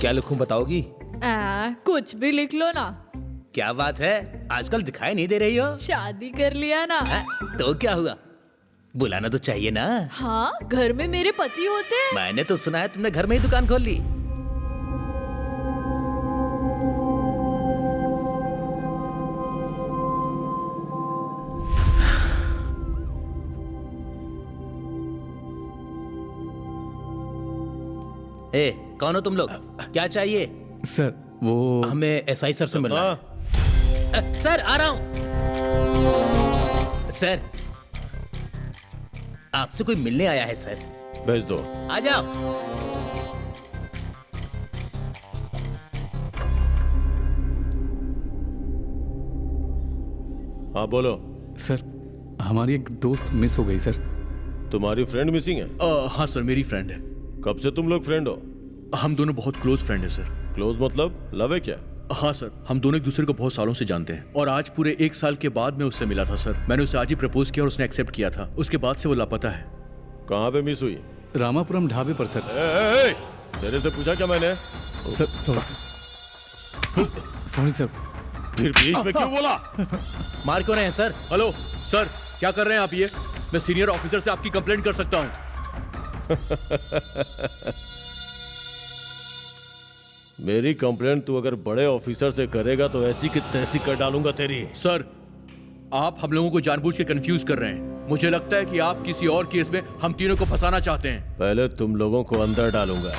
क्या लिखूं बताओगी? कुछ भी लिख लो ना। क्या बात है, आजकल दिखाई नहीं दे रही हो? शादी कर लिया ना। तो क्या हुआ, बुलाना तो चाहिए ना। हाँ, घर में मेरे पति होते हैं। मैंने तो सुना है तुमने घर में ही दुकान खोल ली। ए, कौन हो तुम लोग? क्या चाहिए? सर वो हमें एसआई सर से मिलना है। सर आ रहा हूं। सर आपसे कोई मिलने आया है सर। भेज दो। आ जाओ। हाँ बोलो। सर हमारी एक दोस्त मिस हो गई सर। तुम्हारी फ्रेंड मिसिंग है? हाँ सर, मेरी फ्रेंड है। कब से तुम लोग फ्रेंड हो? हम दोनों बहुत क्लोज फ्रेंड हैं सर। क्लोज मतलब लव है क्या? हाँ सर, हम दोनों एक दूसरे को बहुत सालों से जानते हैं और आज पूरे 1 साल के बाद मैं उससे मिला था सर। मैंने उसे आज ही प्रपोज किया और उसने एक्सेप्ट किया था। उसके बाद से वो लापता है। कहाँ पे मिस हुई? रामापुरम ढाबे पर सर। तेरे से पूछा क्या मैंने? Sir sorry sir. Sorry sir. फिर बीच में क्यों बोला? मार क्यों रहे हैं सर? हेलो सर, क्या कर रहे हैं आप? ये मैं सीनियर ऑफिसर से आपकी कंप्लेंट कर सकता हूँ। मेरी कंप्लेंट तू अगर बड़े ऑफिसर से करेगा तो ऐसी की तैसी कर डालूंगा तेरी। सर, आप हम लोगों को जानबूझ के कंफ्यूज कर रहे हैं। मुझे लगता है कि आप किसी और केस में हम तीनों को फंसाना चाहते हैं। पहले तुम लोगों को अंदर डालूंगा,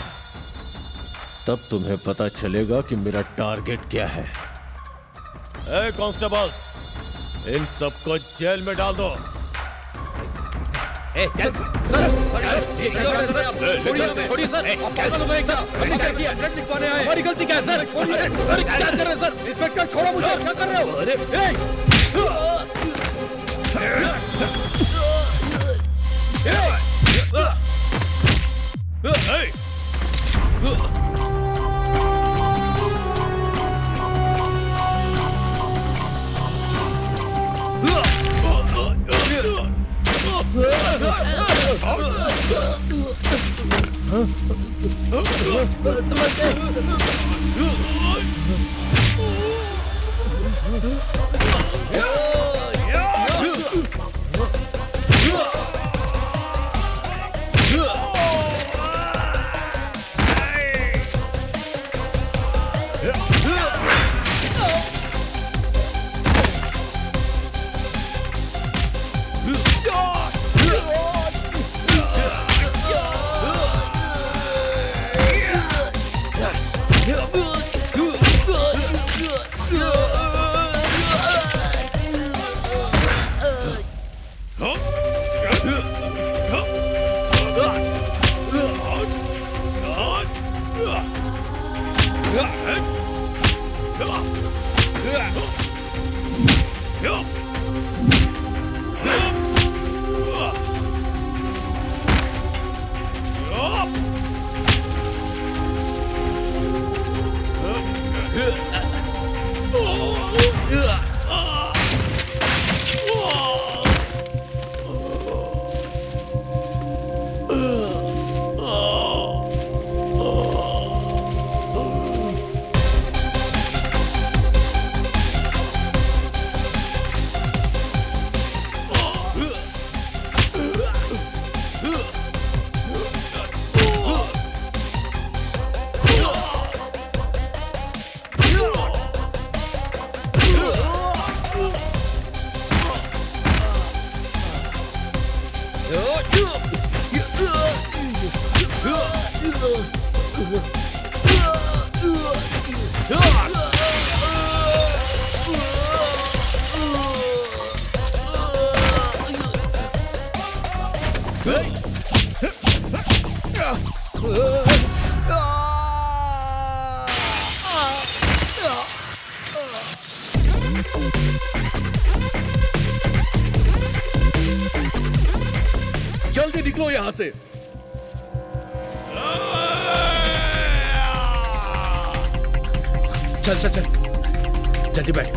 तब तुम्हें पता चलेगा कि मेरा टारगेट क्या है। ए कांस्टेबल, इन सबको जेल में डाल दो। सर छोड़िए सर। हमारी गलती क्या है सर? अरे क्या कर रहे हैं सर? इंस्पेक्टर छोड़ो मुझे, क्या कर रहे हो? अरे जल्दी निकलो यहां से। चल चल चल, जल्दी बैठ।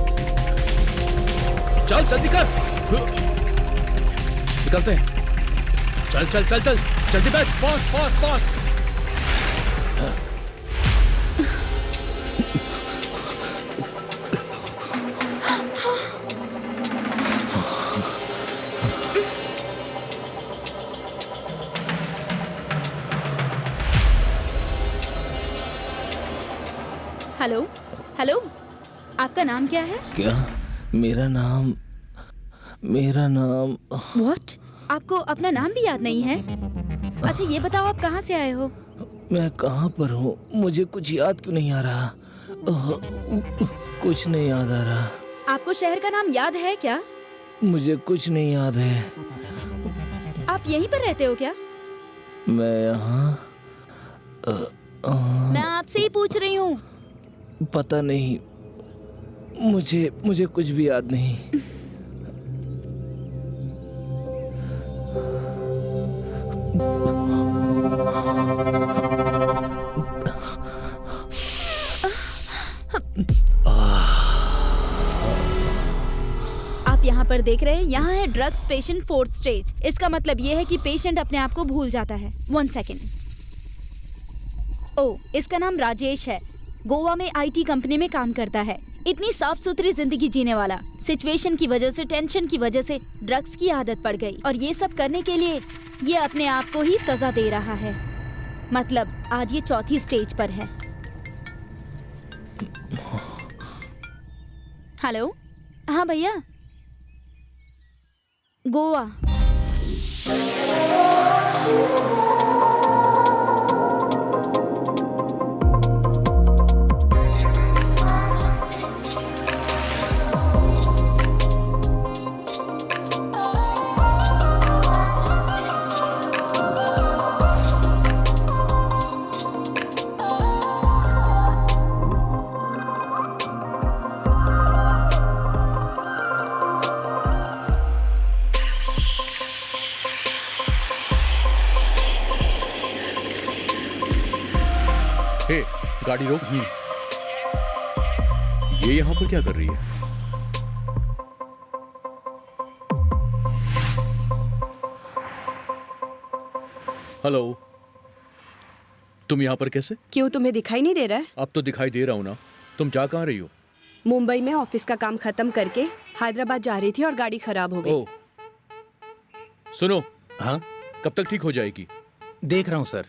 चल जल्दी कर, निकलते हैं। चल चल चल चल, जल्दी बैठ। Fast fast fast. Hello hello, आपका नाम क्या है? क्या? मेरा नाम व्हाट? आपको अपना नाम भी याद नहीं है? अच्छा ये बताओ आप कहाँ से आए हो? मैं कहाँ पर हूँ? मुझे कुछ याद क्यों नहीं आ रहा? कुछ नहीं याद आ रहा। आपको शहर का नाम याद है क्या? मुझे कुछ नहीं याद है। आप यहीं पर रहते हो क्या? मैं यहाँ मैं आपसे ही पूछ रही हूँ। पता नहीं, मुझे कुछ भी याद नहीं। आप यहाँ पर देख रहे हैं, यहाँ है ड्रग्स पेशेंट 4th स्टेज। इसका मतलब ये है कि पेशेंट अपने आप को भूल जाता है। 1 सेकेंड। ओ, इसका नाम राजेश है। गोवा में आईटी कंपनी में काम करता है। इतनी साफ सुथरी जिंदगी जीने वाला, सिचुएशन की वजह से, टेंशन की वजह से ड्रग्स की आदत पड़ गई और ये सब करने के लिए ये अपने आप को ही सजा दे रहा है। मतलब आज ये 4थी स्टेज पर है। हेलो, हाँ भैया, गोवा। हे, गाड़ी रोक। ये यहाँ पर क्या कर रही है? हेलो, तुम यहाँ पर कैसे? क्यों, तुम्हें दिखाई नहीं दे रहा है? अब तो दिखाई दे रहा हूँ ना। तुम जा कहाँ रही हो? मुंबई में ऑफिस का काम खत्म करके हैदराबाद जा रही थी और गाड़ी खराब हो गई। ओह, सुनो, हाँ, कब तक ठीक हो जाएगी? देख रहा हूँ सर।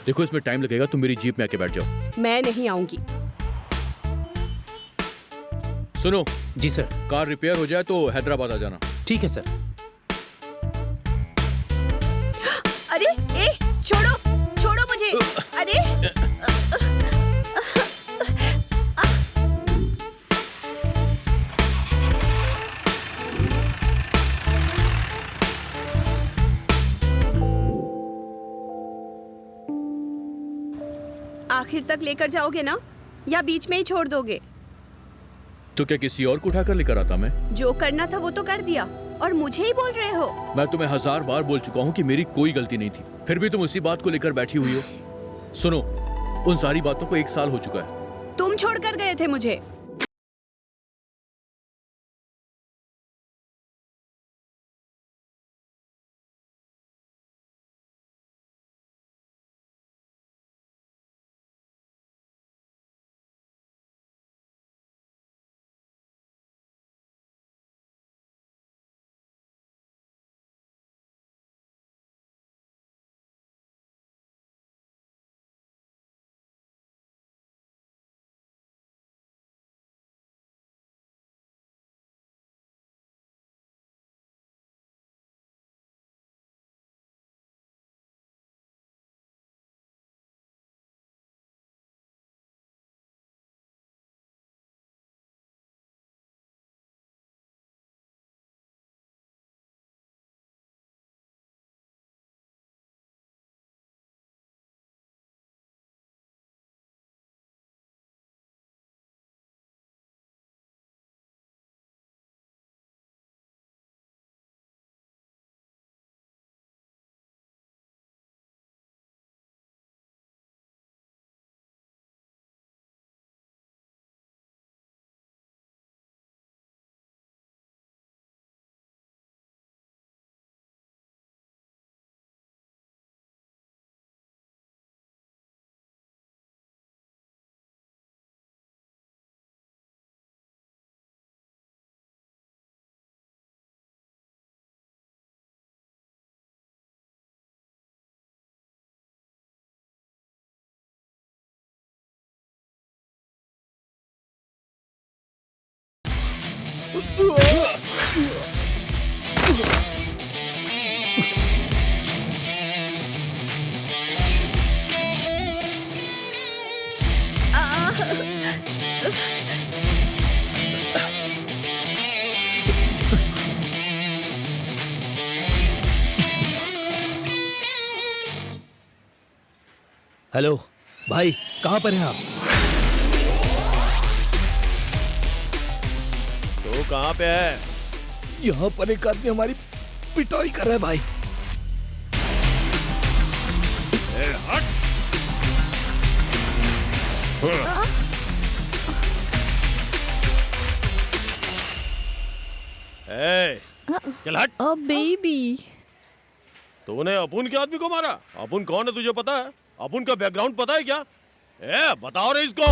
देखो इसमें टाइम लगेगा, तुम मेरी जीप में आके बैठ जाओ। मैं नहीं आऊंगी। सुनो, जी सर। कार रिपेयर हो जाए तो हैदराबाद आ जाना। ठीक है सर। अरे ए, छोड़ो छोड़ो मुझे। अरे आखिर तक लेकर जाओगे ना, या बीच में ही छोड़ दोगे? तो क्या किसी और को उठाकर लेकर आता मैं? जो करना था वो तो कर दिया और मुझे ही बोल रहे हो। मैं तुम्हें 1000 बार बोल चुका हूँ कि मेरी कोई गलती नहीं थी, फिर भी तुम उसी बात को लेकर बैठी हुई हो। सुनो, उन सारी बातों को 1 साल हो चुका है। तुम छोड़ कर गए थे मुझे। हेलो भाई, कहाँ पर हैं आप? तो कहाँ पे है? यहाँ पर एक आदमी हमारी पिटाई कर रहा है भाई। ए, हट! ए, चल हट! ओ बेबी। तूने अपुन के आदमी को मारा? अपुन कौन है तुझे पता है? अपुन का बैकग्राउंड पता है क्या? ए, बताओ रे इसको।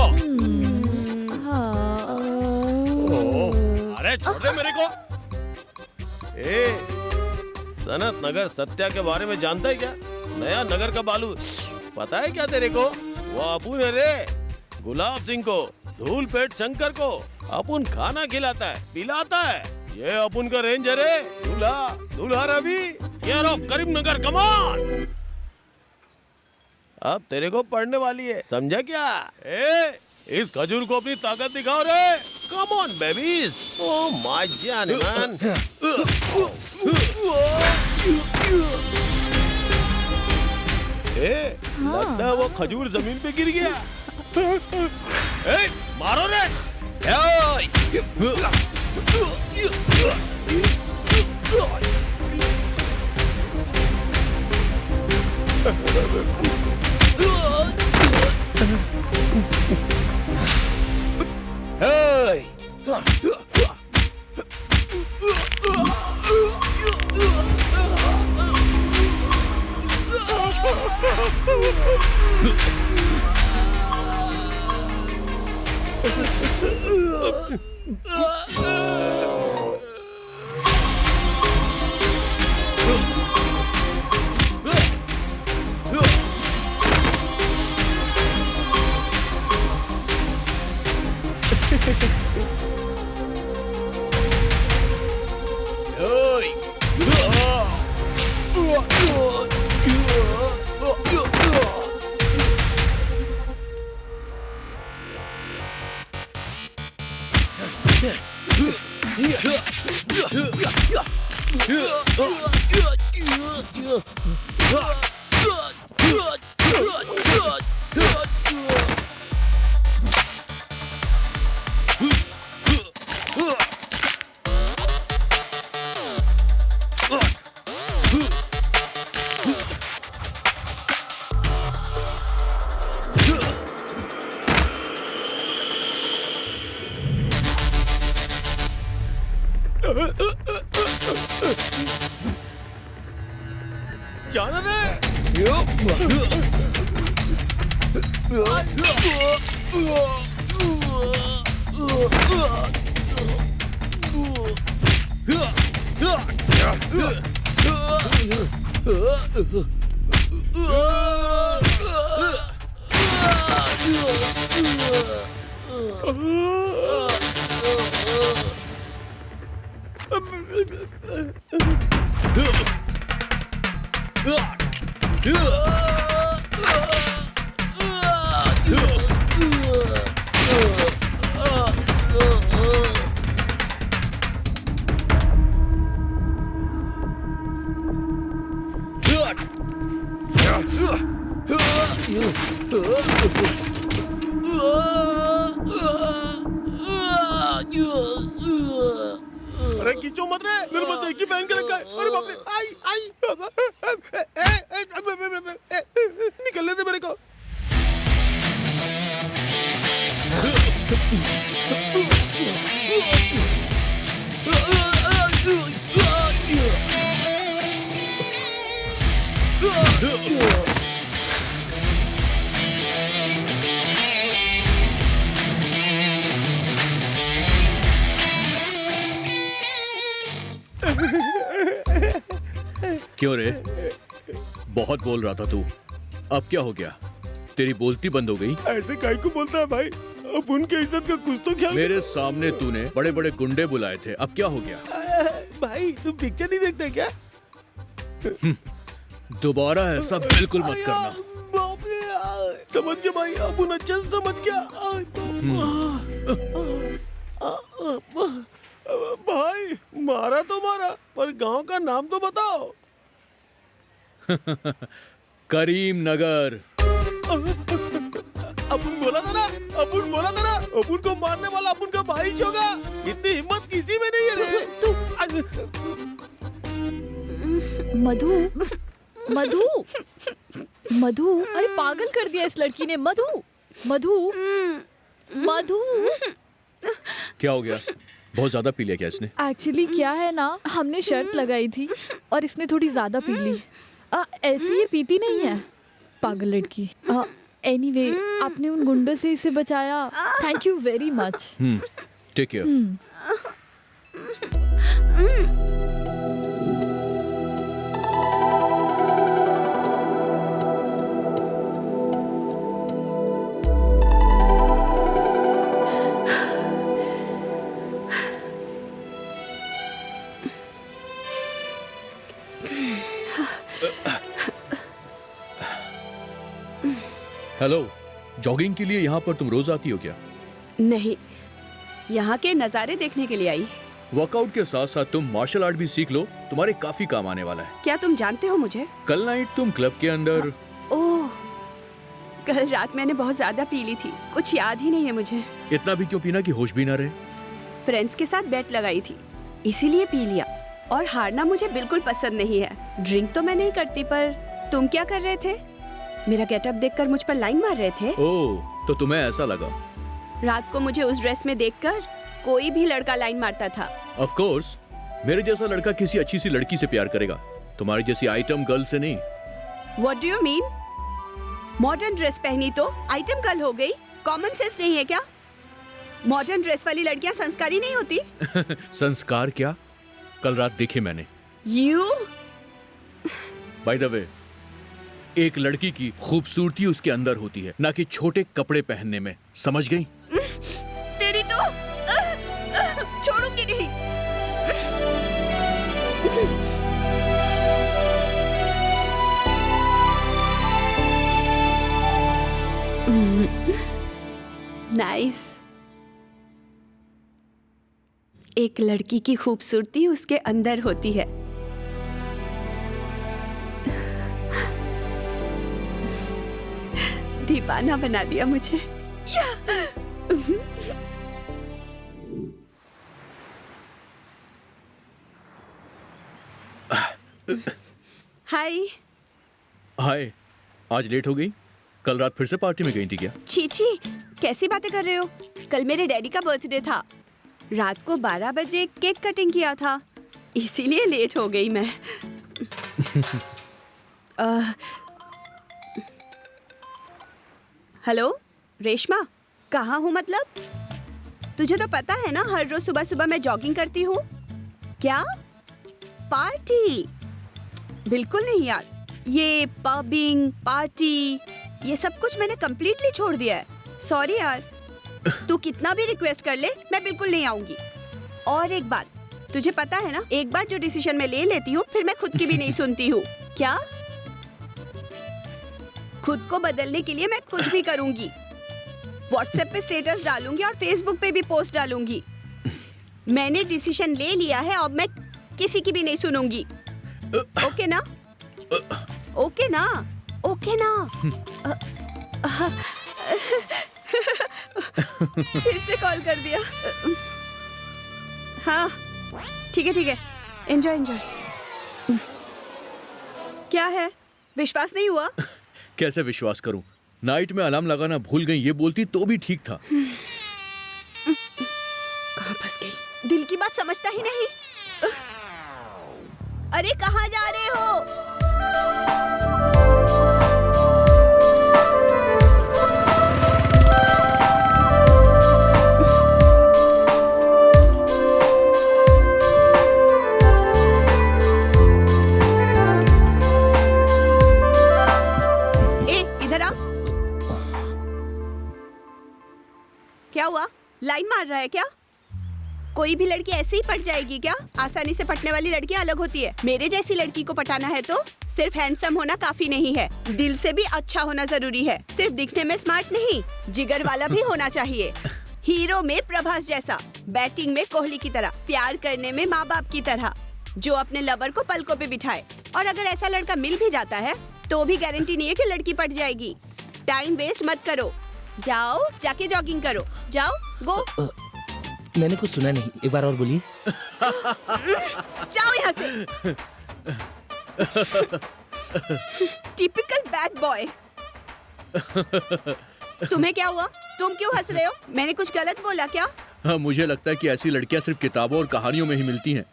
अरे छोड़ दे मेरे को। ए, सनत नगर सत्या के बारे में जानता है क्या? नया नगर का बालू पता है क्या तेरे को? वो अपुन है रे, गुलाब सिंह को, धूल पेट शंकर को अपुन खाना खिलाता है, पिलाता है। ये अपुन का रेंज है रे। दूल्हा, दूल्हा रवि, केयर ऑफ करीमनगर, कमान। अब तेरे को पढ़ने वाली है, समझा क्या? ए, इस खजूर को अपनी ताकत दिखाओ रे। Come on babies. Oh my जान मैन। ए, लगता है वो खजूर जमीन पे गिर गया। ए, मारो रे। जाना रे। अरे खींचो मत रे, मेरे पास एक ही पहन के रखा है। अरे बाप रे, आई आई, निकलने दे मेरे को। क्यों रे? बहुत बोल रहा था तू, अब क्या हो गया? तेरी बोलती बंद हो गई? ऐसे काहे को बोलता है भाई? अपन की इज्जत का कुछ तो ख्याल। मेरे सामने तूने बड़े बड़े गुंडे बुलाए थे, अब क्या हो गया? भाई तुम पिक्चर नहीं देखते क्या? दोबारा ऐसा बिल्कुल मत करना। बाप रे, समझ गया भाई, अपन अच्छा से समझ गया। भाई मारा तो मारा, पर गांव का नाम तो बताओ। करीमनगर। अपन बोला था ना, अपन को मारने वाला अपन का भाई होगा। इतनी हिम्मत किसी में नहीं है रे। मधु, मधु, मधु, अरे पागल कर दिया इस लड़की ने। मधु, मधु, मधु। क्या हो गया? बहुत ज्यादा पी लिया क्या इसने? एक्चुअली क्या है ना, हमने शर्त लगाई थी और इसने थोड़ी ज्यादा पी ली। ऐसी ये पीती नहीं है, पागल लड़की। एनीवे, आपने उन गुंडों से इसे बचाया, thank you very much. Take care. Hello, jogging के लिए यहाँ पर तुम रोज आती हो क्या? नहीं, यहाँ के नज़ारे देखने के लिए आई। वर्कआउट के साथ साथ तुम मार्शल आर्ट भी सीख लो, तुम्हारे काफी काम आने वाला है। क्या तुम जानते हो मुझे? कल नाइट तुम क्लब के अंदर। ओह, कल रात मैंने बहुत ज्यादा पी ली थी, कुछ याद ही नहीं है मुझे। इतना भी क्यों पीना कि होश भी ना रहे? फ्रेंड्स के साथ बेट लगाई थी, इसीलिए पी लिया। और हारना मुझे बिल्कुल पसंद नहीं है। ड्रिंक तो मैं नहीं करती, पर तुम क्या कर रहे थे? मेरा गेटअप देखकर मुझ पर लाइन मार रहे थे। ओह, तो तुम्हें ऐसा लगा? रात को मुझे उस ड्रेस में देखकर कोई भी लड़का लाइन मारता था। ऑफ कोर्स, मेरे जैसा लड़का किसी अच्छी सी लड़की से प्यार करेगा, तुम्हारी जैसी आइटम गर्ल से नहीं। What do you mean? Modern dress पहनी तो आइटम गर्ल हो गई? कॉमन सेंस नहीं है क्या? मॉडर्न ड्रेस वाली लड़कियां संस्कारी नहीं होती? संस्कार क्या? कल रात देखे मैंने। You? बाय द वे, एक लड़की की खूबसूरती उसके अंदर होती है, ना कि छोटे कपड़े पहनने में, समझ गई? तेरी तो छोड़ूंगी नहीं। नाइस। एक लड़की की खूबसूरती उसके अंदर होती है। दीवाना बना दिया मुझे। हाय। हाय, आज लेट हो गई? कल रात फिर से पार्टी में गई थी क्या? छी छी, कैसी बातें कर रहे हो? कल मेरे डैडी का बर्थडे था। रात को 12 बजे केक कटिंग किया था, इसीलिए लेट हो गई मैं। हेलो रेशमा, कहाँ हूँ मतलब? तुझे तो पता है ना, हर रोज सुबह सुबह मैं जॉगिंग करती हूँ। क्या पार्टी? बिल्कुल नहीं यार, ये पबिंग पार्टी ये सब कुछ मैंने कंप्लीटली छोड़ दिया है। सॉरी यार, तू कितना भी रिक्वेस्ट कर ले, मैं बिल्कुल नहीं आऊंगी। और एक बात, तुझे पता है ना, एक बार जो डिसीजन मैं ले लेती हूँ फिर मैं खुद की भी नहीं सुनती हूँ। क्या? खुद को बदलने के लिए मैं कुछ भी करूंगी। व्हाट्सएप पे स्टेटस डालूंगी और फेसबुक पे भी पोस्ट डालूंगी। मैंने डिसीजन ले लिया है, अब मैं किसी की भी नहीं सुनूंगी। ओके ना? ओके ना? ओके ना? फिर से कॉल कर दिया। हाँ ठीक है, एंजॉय एंजॉय। क्या है, विश्वास नहीं हुआ? कैसे विश्वास करूं? नाइट में अलार्म लगाना भूल गई, ये बोलती तो भी ठीक था। कहाँ फंस गई? दिल की बात समझता ही नहीं। अरे कहाँ जा रहे हो? क्या हुआ? लाइन मार रहा है क्या? कोई भी लड़की ऐसे ही पट जाएगी क्या? आसानी से पटने वाली लड़कियां अलग होती है। मेरे जैसी लड़की को पटाना है तो सिर्फ हैंडसम होना काफी नहीं है, दिल से भी अच्छा होना जरूरी है। सिर्फ दिखने में स्मार्ट नहीं, जिगर वाला भी होना चाहिए। हीरो में प्रभास जैसा, बैटिंग में कोहली की तरह, प्यार करने में माँ बाप की तरह, जो अपने लवर को पलकों पे बिठाए। और अगर ऐसा लड़का मिल भी जाता है तो भी गारंटी नहीं है कि लड़की पट जाएगी। टाइम वेस्ट मत करो, जाओ जाके जॉगिंग करो, जाओ गो। मैंने कुछ सुना नहीं, एक बार और बोलिए। जाओ यहाँ से। Typical bad boy. तुम्हें क्या हुआ? तुम क्यों हंस रहे हो? मैंने कुछ गलत बोला क्या? हाँ, मुझे लगता है कि ऐसी लड़कियां सिर्फ किताबों और कहानियों में ही मिलती हैं।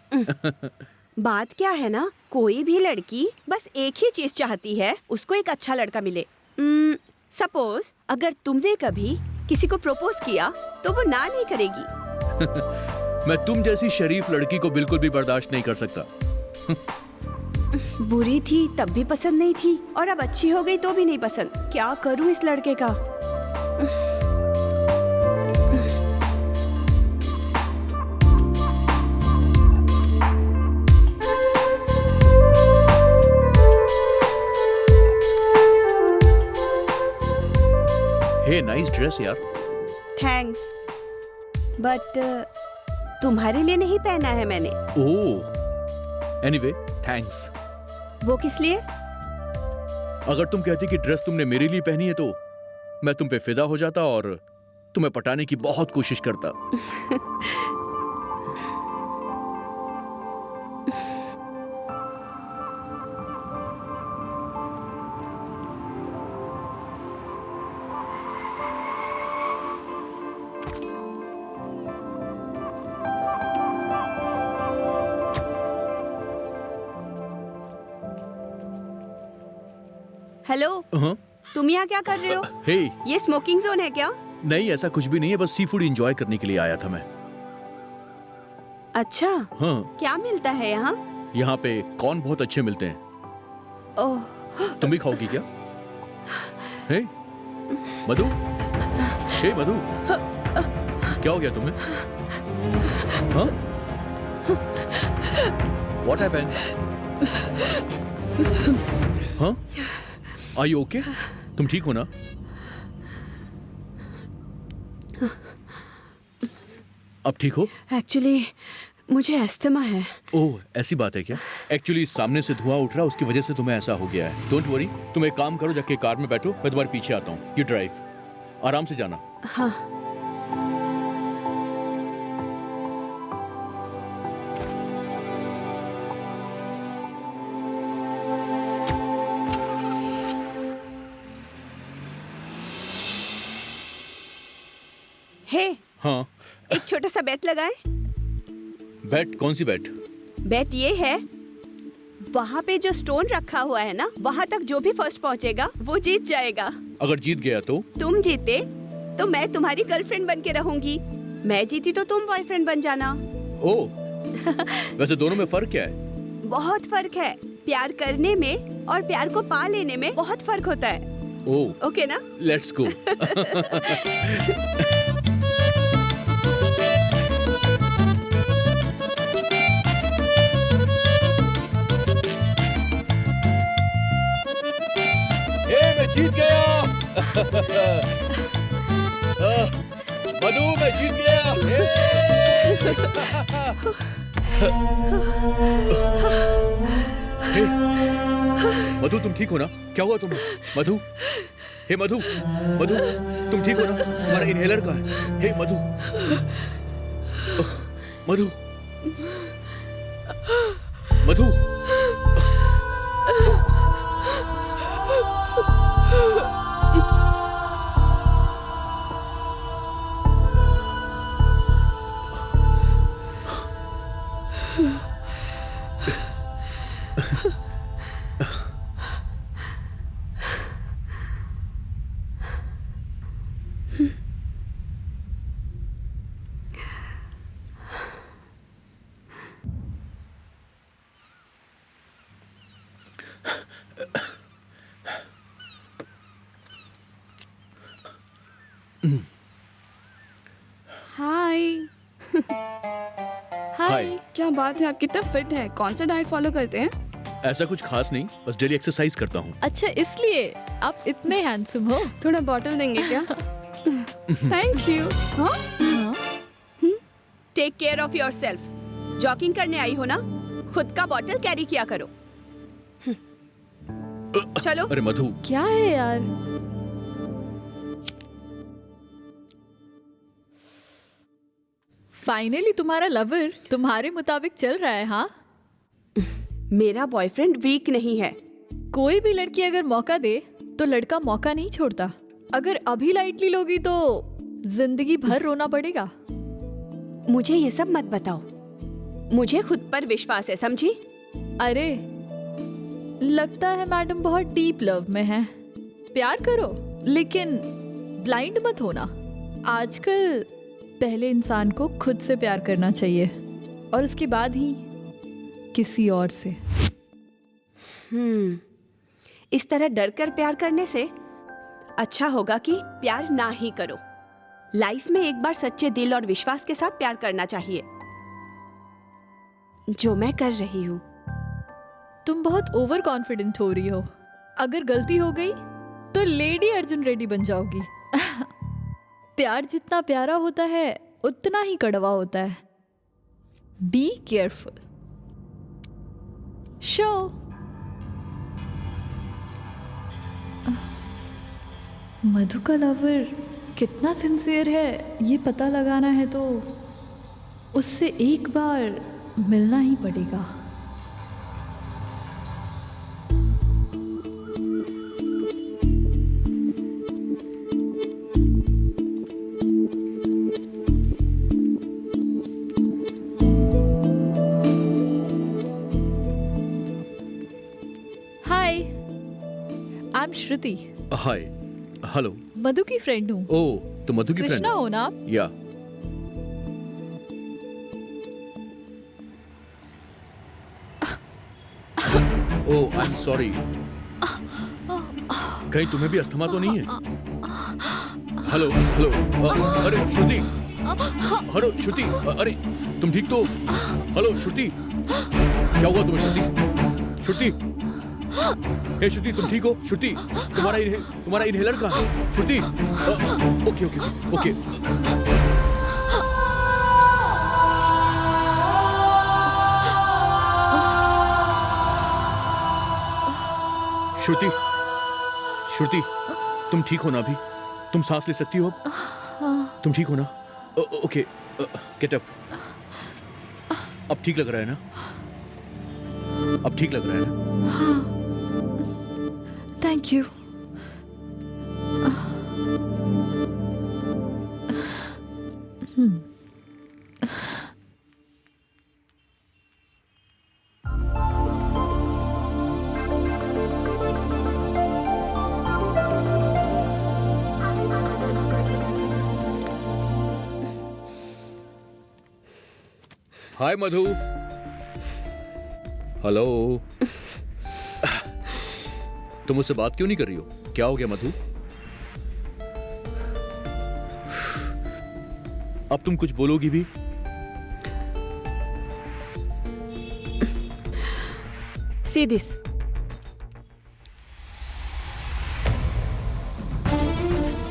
बात क्या है ना, कोई भी लड़की बस एक ही चीज चाहती है, उसको एक अच्छा लड़का मिले। सपोज अगर तुमने कभी किसी को प्रपोज किया तो वो ना नहीं करेगी। मैं तुम जैसी शरीफ लड़की को बिल्कुल भी बर्दाश्त नहीं कर सकता। बुरी थी तब भी पसंद नहीं थी, और अब अच्छी हो गई तो भी नहीं पसंद। क्या करूं इस लड़के का? हे, नाइस ड्रेस यार। थैंक्स, बट तुम्हारे लिए नहीं पहना है मैंने। ओह, एनीवे थैंक्स। वो किस लिए? अगर तुम कहती कि ड्रेस तुमने मेरे लिए पहनी है तो मैं तुम पे फिदा हो जाता और तुम्हें पटाने की बहुत कोशिश करता। हेलो, हाँ? तुम यहाँ क्या कर रहे हो? हे, ये स्मोकिंग जोन है क्या? नहीं ऐसा कुछ भी नहीं है, बस सी फूड एंजॉय करने के लिए आया था मैं। अच्छा, हाँ, क्या मिलता है यहाँ? यहाँ पे कॉर्न बहुत अच्छे मिलते हैं। ओह, तुम भी खाओगी क्या? हे, मधु, हे मधु, क्या हो गया तुम्हें? हाँ? What happened? हाँ? Are you okay? तुम ठीक हो ना? अब ठीक हो? एक्चुअली मुझे अस्थमा है। ओह, ऐसी बात है क्या? एक्चुअली सामने से धुआं उठ रहा, उसकी वजह से तुम्हें ऐसा हो गया है। डोंट वरी, तुम एक काम करो, जाके कार में बैठो, मैं तुम्हारे पीछे आता हूँ। यू ड्राइव, आराम से जाना। हाँ। हे, हाँ, एक छोटा सा बेट लगाएं। बैट? कौन सी बैट? बेट ये है, वहाँ पे जो स्टोन रखा हुआ है ना, वहाँ तक जो भी फर्स्ट पहुँचेगा वो जीत जाएगा। अगर जीत गया तो? तुम जीते तो मैं तुम्हारी गर्लफ्रेंड बन के रहूंगी, मैं जीती तो तुम बॉयफ्रेंड बन जाना। ओह, वैसे दोनों में फर्क क्या है? बहुत फर्क है, प्यार करने में और प्यार को पा लेने में बहुत फर्क होता है। ओह, ओके ना? Let's go. मैं जीत गया। मधु, मैं जीत गया। मधु, तुम ठीक हो ना? क्या हुआ तुम्हें? मधु, हे मधु, मधु, तुम ठीक हो ना? तुम्हारा इनहेलर कहाँ है? हे मधु, मधु, मधु। हाय। क्या बात है, आप कितना फिट है। कौन सा डाइट फॉलो करते हैं? ऐसा कुछ खास नहीं, बस डेली एक्सरसाइज करता हूँ। अच्छा, इसलिए आप इतने हैंडसम हो। थोड़ा बॉटल देंगे क्या? Thank you. हाँ, take care of yourself. Jogging करने आई हो ना, खुद का बॉटल कैरी किया करो। चलो। अरे मधु, क्या है यार? फाइनली तुम्हारा लवर तुम्हारे मुताबिक चल रहा है। हाँ, मेरा बॉयफ्रेंड वीक नहीं है। कोई भी लड़की अगर मौका दे तो लड़का मौका नहीं छोड़ता। अगर अभी लाइटली लोगी तो जिंदगी भर रोना पड़ेगा। मुझे ये सब मत बताओ, मुझे खुद पर विश्वास है, समझी? अरे लगता है मैडम बहुत डीप लव में है। प्यार करो लेकिन ब्लाइंड मत होना। आजकल पहले इंसान को खुद से प्यार करना चाहिए और उसके बाद ही किसी और से। इस तरह डर कर प्यार करने से अच्छा होगा कि प्यार ना ही करो। लाइफ में एक बार सच्चे दिल और विश्वास के साथ प्यार करना चाहिए, जो मैं कर रही हूँ। तुम बहुत ओवर कॉन्फिडेंट हो रही हो। अगर गलती हो गई तो लेडी अर्जुन रेड्डी बन जाओगी। प्यार जितना प्यारा होता है उतना ही कड़वा होता है। Be careful. शो। मधु का लवर कितना सिंसियर है ये पता लगाना है तो उससे एक बार मिलना ही पड़ेगा। हाय, I M Shruti. Hi, hello. मधु की फ्रेंड हूँ। ओ, तो मधु की फ्रेंड कृष्णा हो ना आप? या ओह, आई एम सॉरी। कहीं तुम्हें भी अस्थमा तो नहीं है? हेलो हेलो, अरे श्रुति, हेलो श्रुति, अरे तुम ठीक तो? हेलो श्रुति, क्या हुआ तुम्हें श्रुति? श्रुति, हे श्रुति, तुम ठीक हो? श्रुति, तुम्हारा इनहेलर कहाँ है? श्रुति, ओके ओके ओके। श्रुति, श्रुति, तुम ठीक हो ना अभी? तुम सांस ले सकती हो अब? तुम ठीक हो ना? Okay, get up. अब ठीक लग रहा है ना? अब ठीक लग रहा है ना? Thank you. Hi Madhu. Hello. तुम मुझसे बात क्यों नहीं कर रही हो? क्या हो गया मधु? अब तुम कुछ बोलोगी भी? See this.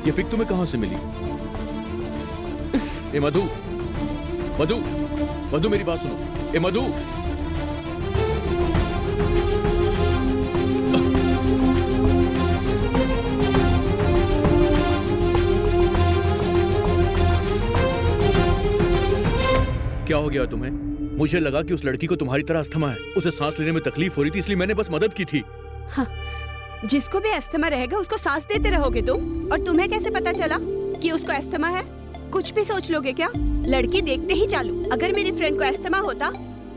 ये पिक तुम्हें कहां से मिली? ए मधु, मधु, मधु, मेरी बात सुनो। ए मधु, क्या हो गया तुम्हें? मुझे लगा कि उस लड़की को तुम्हारी तरह अस्थमा है, उसे सांस लेने में तकलीफ हो रही थी, इसलिए मैंने बस मदद की थी। हाँ, जिसको भी अस्थमा रहेगा उसको सांस देते रहोगे तुम, और तुम्हें कैसे पता चला कि उसको अस्थमा है? कुछ भी सोच लोगे क्या? लड़की देखते ही चालू। अगर मेरी फ्रेंड को अस्थमा होता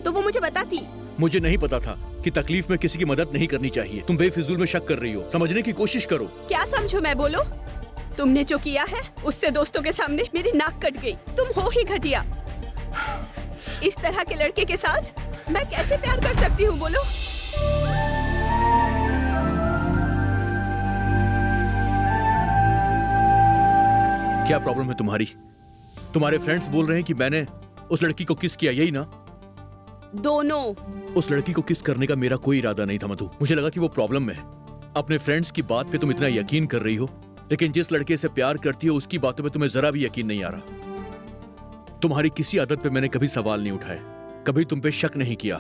तो वो मुझे बताती। मुझे नहीं पता था कि तकलीफ में किसी की मदद नहीं करनी चाहिए। तुम बेफिजूल में शक कर रही हो, समझने की कोशिश करो। क्या समझो मैं बोलो? तुमने जो किया है उससे दोस्तों के सामने मेरी नाक कट गई। तुम हो ही घटिया। इस तरह के लड़के के साथ मैं कैसे प्यार कर सकती हूँ बोलो? क्या प्रॉब्लम है तुम्हारी? तुम्हारे फ्रेंड्स बोल रहे हैं कि मैंने उस लड़की को किस किया, यही ना? दोनों। उस लड़की को किस करने का मेरा कोई इरादा नहीं था मधु। मुझे लगा कि वो प्रॉब्लम में है। अपने फ्रेंड्स की बात पे तुम इतना यकीन कर रही हो, लेकिन जिस लड़के से प्यार करती हो उसकी बातों पे तुम्हें जरा भी यकीन नहीं आ रहा। तुम्हारी किसी आदत पे मैंने कभी सवाल नहीं उठाए, कभी तुम पे शक नहीं किया।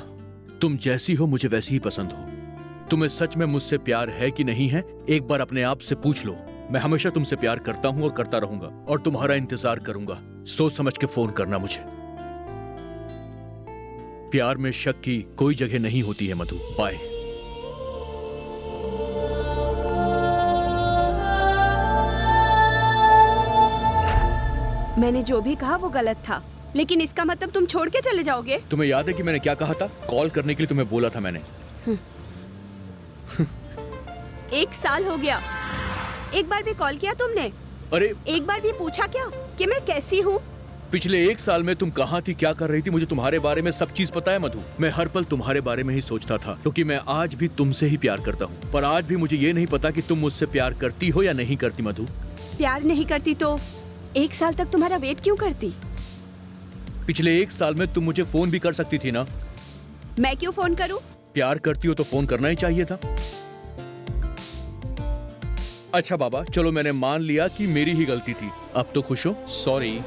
तुम जैसी हो मुझे वैसी ही पसंद हो। तुम्हें सच में मुझसे प्यार है कि नहीं है, एक बार अपने आप से पूछ लो। मैं हमेशा तुमसे प्यार करता हूं और करता रहूंगा, और तुम्हारा इंतजार करूंगा। सोच समझ के फोन करना मुझे। प्यार में शक की कोई जगह नहीं होती है मधु। बाय। मैंने जो भी कहा वो गलत था, लेकिन इसका मतलब तुम छोड़ के चले जाओगे? तुम्हें याद है कि मैंने क्या कहा था? कॉल करने के लिए तुम्हें बोला था मैंने। 1 साल हो गया, एक बार भी कॉल किया तुमने? अरे एक बार भी पूछा क्या कि मैं कैसी हूँ? पिछले 1 साल में तुम कहाँ थी, क्या कर रही थी? मुझे तुम्हारे बारे में सब चीज पता है मधु। मैं हर पल तुम्हारे बारे में ही सोचता था, क्योंकि मैं आज भी तुमसे ही प्यार करता हूँ। पर आज भी मुझे ये नहीं पता कि तुम मुझसे प्यार करती हो या नहीं करती मधु। प्यार नहीं करती तो 1 साल तक तुम्हारा वेट क्यों करती? पिछले 1 साल में तुम मुझे फोन भी कर सकती थी ना। मैं क्यों फोन करूं? प्यार करती हो तो फोन करना ही चाहिए था। अच्छा बाबा, चलो मैंने मान लिया कि मेरी ही गलती थी। अब तो खुश हो? सॉरी।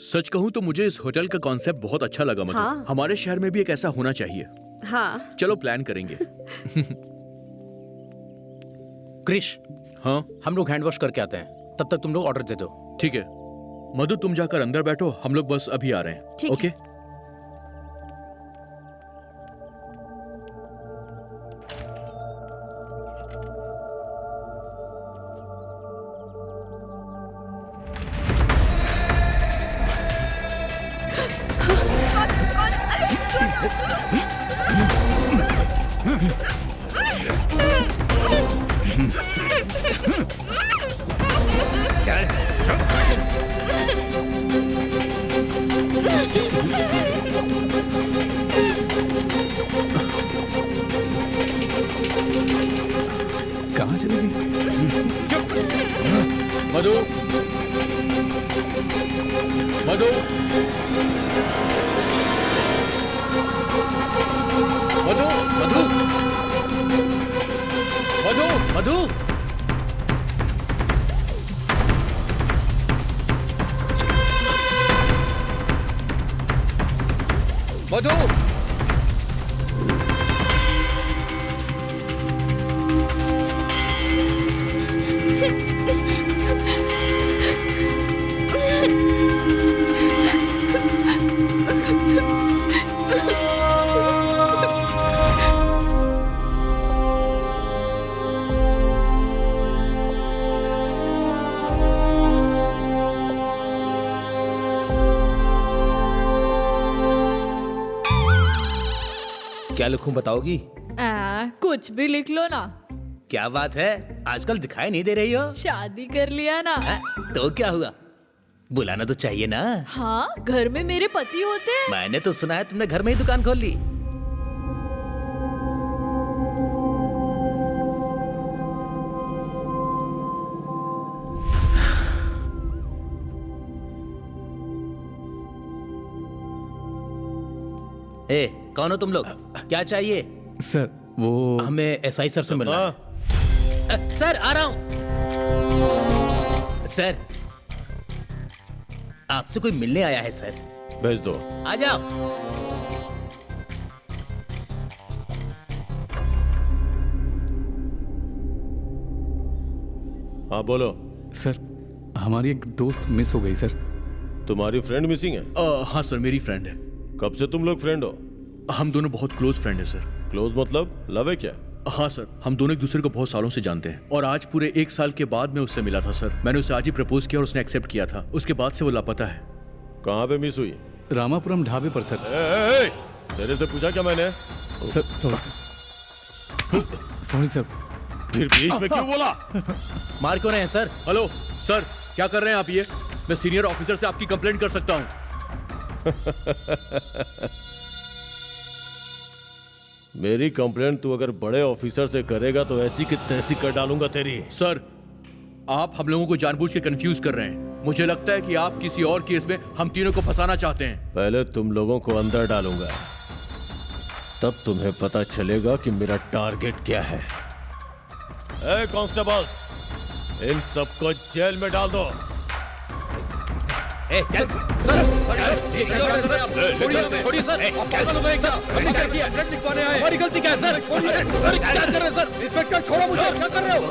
सच कहूं तो मुझे इस होटल का कॉन्सेप्ट बहुत अच्छा लगा मधु। हाँ। हमारे शहर में भी एक ऐसा होना चाहिए। हाँ। चलो प्लान करेंगे। क्रिश, हाँ हम लोग हैंड वॉश करके आते हैं, तब तक तुम लोग ऑर्डर दे दो। ठीक है मधु, तुम जाकर अंदर बैठो, हम लोग बस अभी आ रहे हैं। ठीक है। ओके। कहाँ चली गई? मधु, मधु, मधु, मधु, मधु, मधु। मधु, क्या लिखूं बताओगी? कुछ भी लिख लो ना। क्या बात है, आजकल दिखाई नहीं दे रही हो? शादी कर लिया ना। तो क्या हुआ, बुलाना तो चाहिए ना। हाँ, घर में मेरे पति होते हैं। मैंने तो सुना है तुमने घर में ही दुकान खोल ली। ए, कौन हो तुम लोग? क्या चाहिए? सर वो हमें एसआई सर से मिलना है। सर आ रहा हूं। सर आपसे कोई मिलने आया है सर। भेज दो। आ जाओ। हाँ बोलो। सर हमारी एक दोस्त मिस हो गई सर। तुम्हारी फ्रेंड मिसिंग है? हाँ सर, मेरी फ्रेंड है। कब से तुम लोग फ्रेंड हो? हम दोनों बहुत क्लोज फ्रेंड हैं सर। क्लोज मतलब लव है क्या? हाँ सर, हम दोनों एक दूसरे को बहुत सालों से जानते हैं, और आज पूरे 1 साल के बाद मैं उससे मिला था सर। मैंने उसे आज ही प्रपोज किया और उसने एक्सेप्ट किया था। उसके बाद से वो लापता है। कहाँ पे मिस हुई? रामापुरम ढाबे पर सर। तेरे से पूछा क्या मैंने? Sir sorry sir, sorry sir, फिर बीच में क्यों बोला? मार क्यों रहे हैं सर? हेलो सर, क्या कर रहे हैं आप ये? मैं सीनियर ऑफिसर से आपकी कंप्लेंट कर सकता हूँ। मेरी कंप्लेंट तू अगर बड़े ऑफिसर से करेगा तो ऐसी की तैसी कर डालूंगा तेरी। सर, आप हम लोगों को जानबूझ के कंफ्यूज कर रहे हैं। मुझे लगता है कि आप किसी और केस में हम तीनों को फंसाना चाहते हैं। पहले तुम लोगों को अंदर डालूंगा, तब तुम्हें पता चलेगा कि मेरा टारगेट क्या है। ए कांस्टेबल, इन सबको जेल में डाल दो। सर छोड़िए सर, आप पागल हो गए क्या? हमने क्या किया? लिखवाने आए, हमारी गलती क्या है सर? अरे क्या कर रहे हैं सर? इंस्पेक्टर छोड़ो मुझे, क्या कर रहे हो?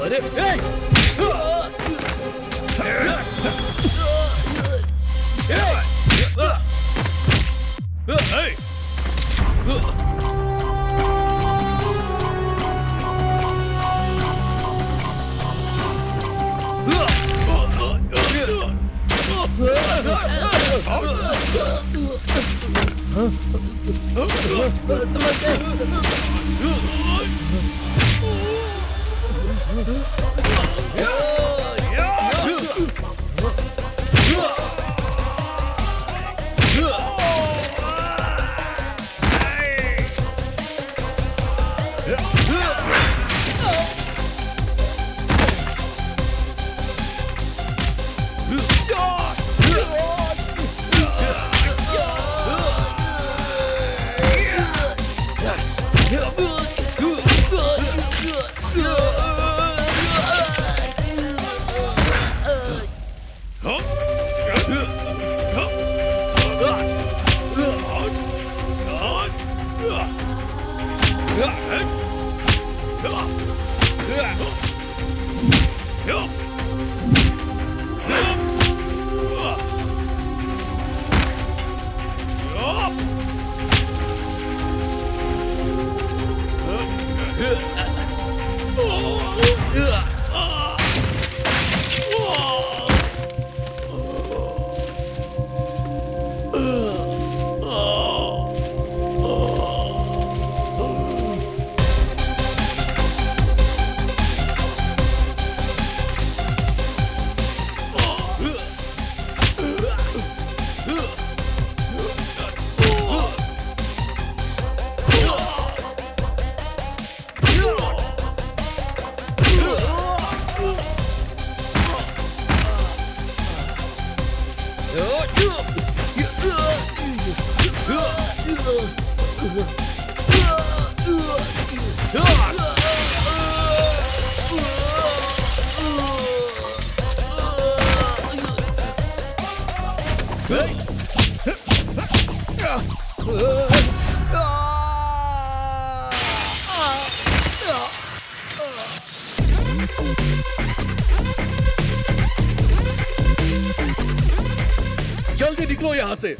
जल्दी निकलो यहाँ से।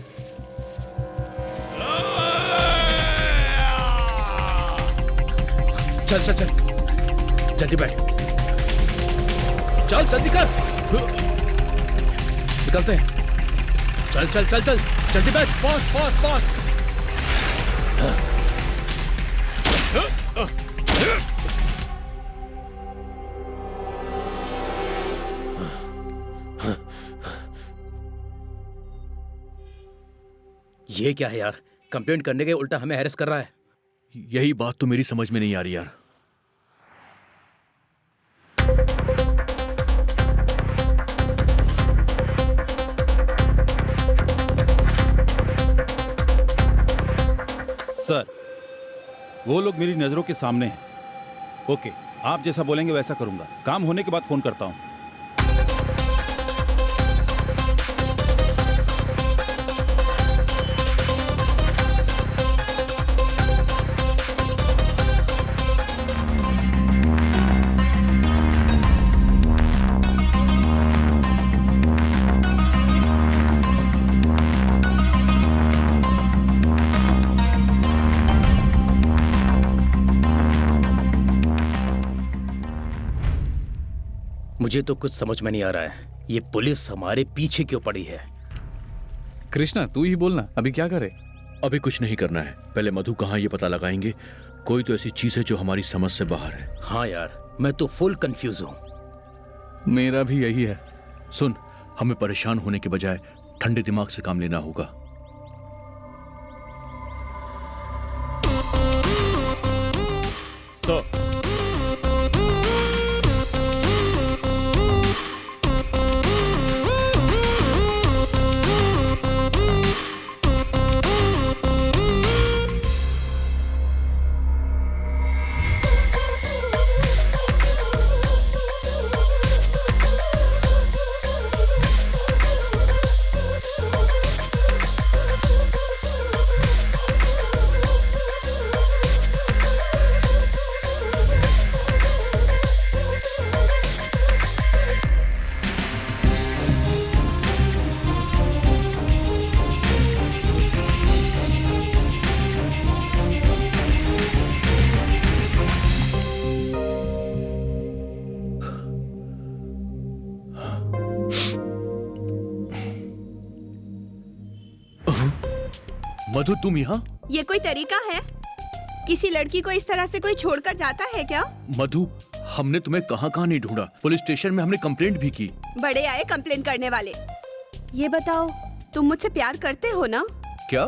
चल चल चल, जल्दी बैठ, चल जल्दी कर, निकलते हैं। चल चल चल चल, जल्दी बैठ, फास्ट फास्ट फास्ट। ये क्या है यार? कंप्लेंट करने के उल्टा हमें हैरेस कर रहा है। यही बात तो मेरी समझ में नहीं आ रही यार। सर, वो लोग मेरी नजरों के सामने हैं। ओके, आप जैसा बोलेंगे वैसा करूंगा। काम होने के बाद फोन करता हूं। मुझे तो कुछ समझ में नहीं आ रहा है, ये पुलिस हमारे पीछे क्यों पड़ी है? कृष्णा, तू ही बोलना, अभी क्या करे? अभी कुछ नहीं करना है, पहले मधु कहाँ ये पता लगाएंगे। कोई तो ऐसी चीज है जो हमारी समझ से बाहर है। हाँ यार, मैं तो फुल कंफ्यूज हूं। मेरा भी यही है। सुन, हमें परेशान होने के बजाय ठंडे दिमाग से काम लेना होगा। सर, मधु, तुम यहाँ? ये कोई तरीका है? किसी लड़की को इस तरह से कोई छोड़कर जाता है क्या? मधु, हमने तुम्हें कहाँ कहाँ नहीं ढूंढा। पुलिस स्टेशन में हमने कंप्लेंट भी की। बड़े आए कंप्लेन करने वाले। ये बताओ, तुम मुझसे प्यार करते हो ना? क्या?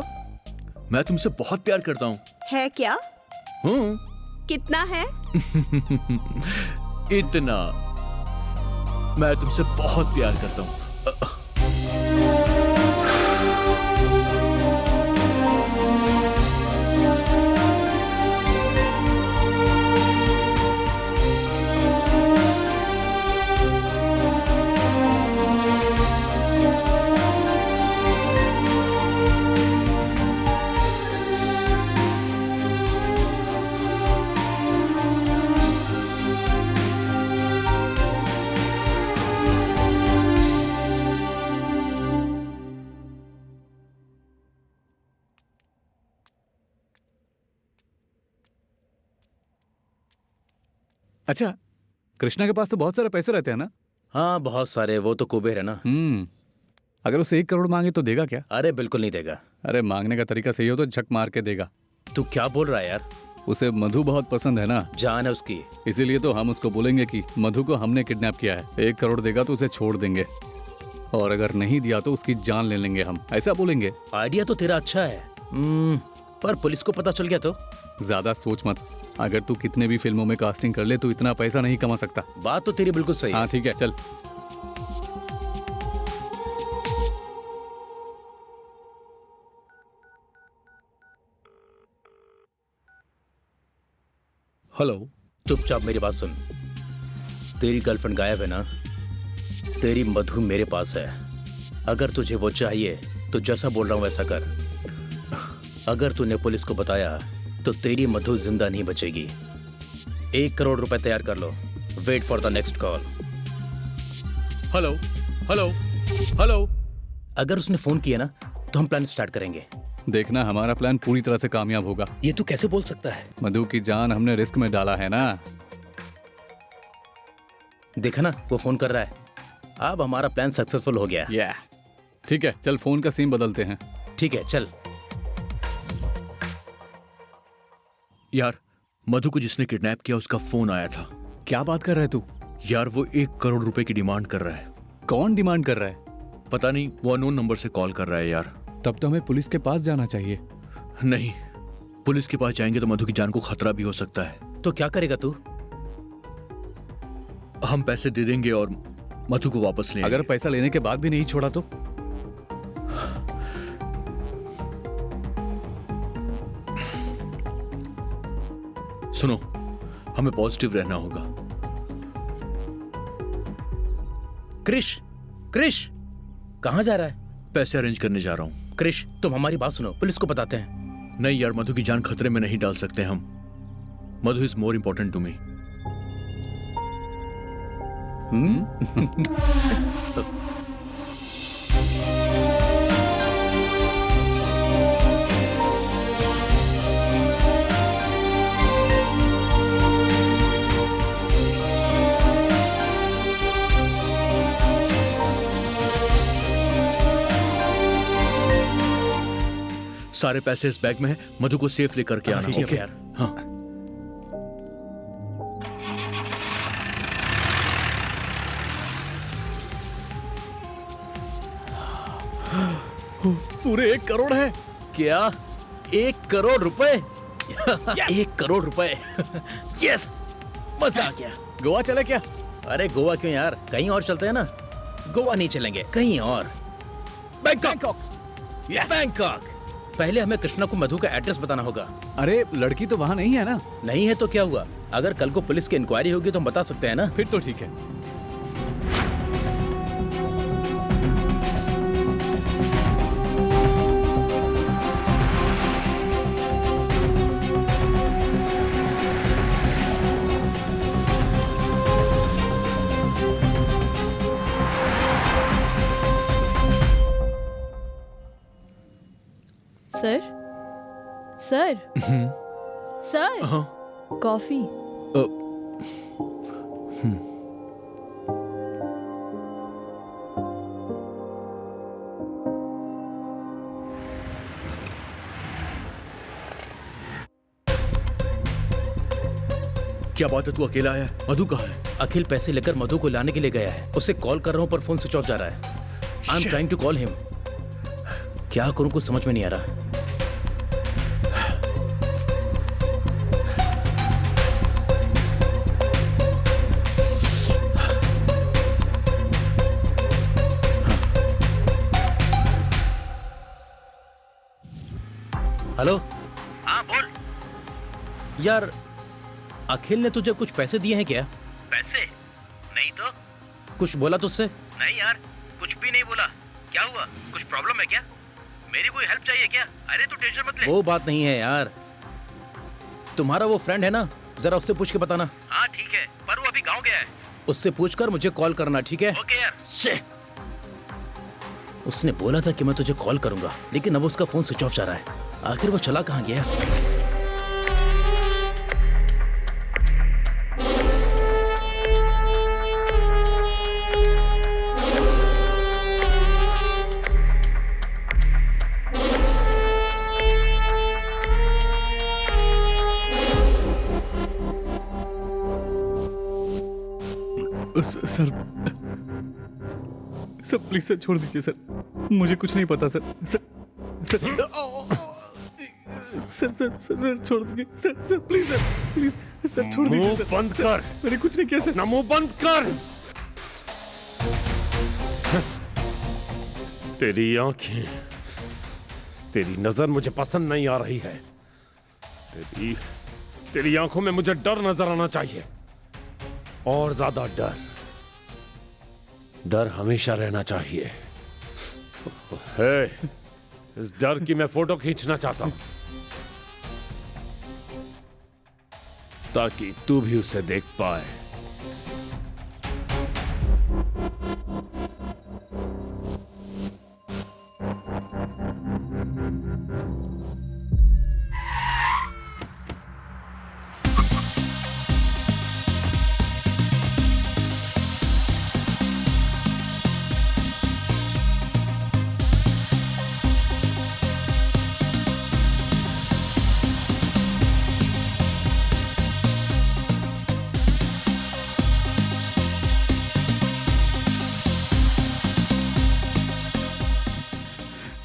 मैं तुमसे बहुत प्यार करता हूँ। है क्या? कितना है? इतना। मैं तुमसे बहुत प्यार करता हूँ। अच्छा, कृष्णा के पास तो बहुत सारे पैसे रहते हैं ना? हाँ, बहुत सारे। वो तो कुबेर है ना। अगर उसे 1 करोड़ मांगे तो देगा क्या? अरे बिल्कुल नहीं देगा। अरे मांगने का तरीका सही हो तो झक मार के देगा। तू क्या बोल रहा है यार? उसे मधु बहुत पसंद है ना, जान है उसकी। इसीलिए तो हम उसको बोलेंगे कि मधु को हमने किडनैप किया है, 1 करोड़ देगा तो उसे छोड़ देंगे, और अगर नहीं दिया तो उसकी जान ले लेंगे हम, ऐसा बोलेंगे। आइडिया तो तेरा अच्छा है, पर पुलिस को पता चल गया तो? ज्यादा सोच मत, अगर तू कितने भी फिल्मों में कास्टिंग कर ले तो इतना पैसा नहीं कमा सकता। बात तो तेरी बिल्कुल सही है। हाँ ठीक है, चल। हेलो। चुपचाप मेरी बात सुन। तेरी गर्लफ्रेंड गायब है ना? तेरी मधु मेरे पास है। अगर तुझे वो चाहिए तो जैसा बोल रहा हूं वैसा कर। अगर तूने पुलिस को बताया तो तेरी मधु जिंदा नहीं बचेगी। 1 करोड़ रुपए तैयार कर लो। Wait for the next call. Hello hello hello. अगर उसने फोन किया ना तो हम प्लान स्टार्ट करेंगे। देखना हमारा प्लान पूरी तरह से कामयाब होगा। ये तू कैसे बोल सकता है? मधु की जान हमने रिस्क में डाला है ना। देखा ना, वो फोन कर रहा है। अब हमारा प्लान सक्सेसफुल हो गया। ठीक है, चल फोन का सिम बदलते हैं। ठीक है, चल। यार, मधु को जिसने किडनैप किया उसका फोन आया था। क्या बात कर रहा है तू? यार, वो 1 करोड़ रुपए की डिमांड कर रहा है। कौन डिमांड कर रहा है? पता नहीं, वो अननोन नंबर से कॉल कर रहा है यार। तब तो हमें पुलिस के पास जाना चाहिए। नहीं, पुलिस के पास जाएंगे तो मधु की जान को खतरा भी हो सकता है। तो क्या करेगा तू? हम पैसे दे देंगे और मधु को वापस ले। अगर पैसा लेने के बाद भी नहीं छोड़ा तो? सुनो, हमें पॉजिटिव रहना होगा। क्रिश, क्रिश, कहाँ जा रहा है? पैसे अरेंज करने जा रहा हूँ। क्रिश, तुम हमारी बात सुनो, पुलिस को बताते हैं। नहीं यार, मधु की जान खतरे में नहीं डाल सकते हम। Madhu is more important to me. सारे पैसे इस बैग में है, मधु को सेफ लेकर के आना। ठीक है ओके यार। हाँ। पूरे 1 करोड़ है। क्या 1 करोड़ रुपए? 1 करोड़ रुपए। यस, मजा आ गया। गोवा चले क्या? अरे गोवा क्यों यार, कहीं और चलते हैं ना। गोवा नहीं चलेंगे, कहीं और। बैंकॉक। बैंकॉक। पहले हमें कृष्णा को मधु का एड्रेस बताना होगा। अरे लड़की तो वहाँ नहीं है ना? नहीं है तो क्या हुआ? अगर कल को पुलिस की इंक्वायरी होगी तो हम बता सकते हैं ना। फिर तो ठीक है। Sir, sir, sir, coffee. क्या बात है, तू अकेला आया है? मधु कहाँ है? अखिल पैसे लेकर मधु को लाने के लिए गया है। उसे कॉल कर रहा हूँ पर फोन स्विच ऑफ जा रहा है। I am trying to call him. क्या करूँ कुछ समझ में नहीं आ रहा। हेलो। हाँ बोल। यार अखिल ने तुझे कुछ पैसे दिए हैं क्या? पैसे? नहीं तो। कुछ बोला तुझसे? नहीं यार, कुछ भी नहीं बोला। क्या हुआ? कुछ प्रॉब्लम है क्या? मेरी कोई हेल्प चाहिए क्या? अरे तू टेंशन मत ले। वो बात नहीं है यार। तुम्हारा वो फ्रेंड है ना, जरा उससे पूछ के बताना। हाँ ठीक है, पर वो अभी गाँव गया है। उससे पूछकर मुझे कॉल करना, ठीक है? ओके यार। उसने बोला था कि मैं तुझे कॉल करूंगा, लेकिन अब उसका फोन स्विच ऑफ जा रहा है। आखिर वो चला कहाँ गया? सर, सर प्लीज सर छोड़ दीजिए सर, मुझे कुछ नहीं पता sir. Sir sir sir sir sir छोड़ दीजिए sir, sir please sir, please sir छोड़ दीजिए सर। बंद कर। मैंने कुछ नहीं किया सर। ना मुंह बंद कर। तेरी आंखें, तेरी नजर मुझे पसंद नहीं आ रही है। तेरी आंखों में मुझे डर नजर आना चाहिए, और ज्यादा डर। डर हमेशा रहना चाहिए। हे, इस डर की मैं फोटो खींचना चाहता हूं, ताकि तू भी उसे देख पाए।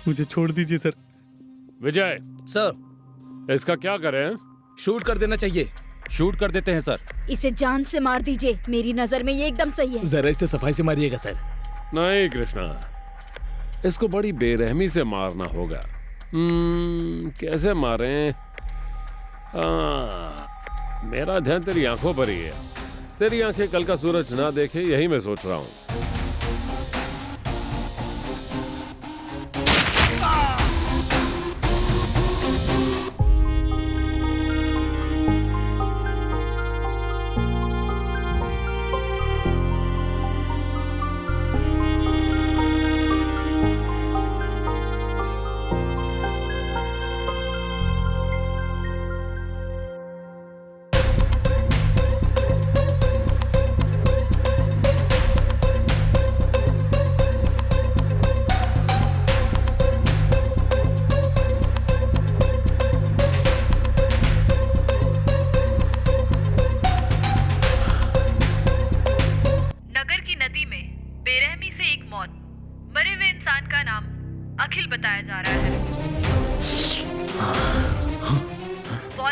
मुझे छोड़ दीजिए सर। विजय सर, इसका क्या करें? शूट कर देना चाहिए। शूट कर देते हैं सर। इसे जान से मार दीजिए, मेरी नजर में ये एकदम सही है। जरा इसे सफाई से मारिएगा सर। नहीं कृष्णा, इसको बड़ी बेरहमी से मारना होगा। कैसे मारें? मेरा ध्यान तेरी आंखों पर ही है। तेरी आंखें कल का सूरज ना देखे, यही मैं सोच रहा हूं।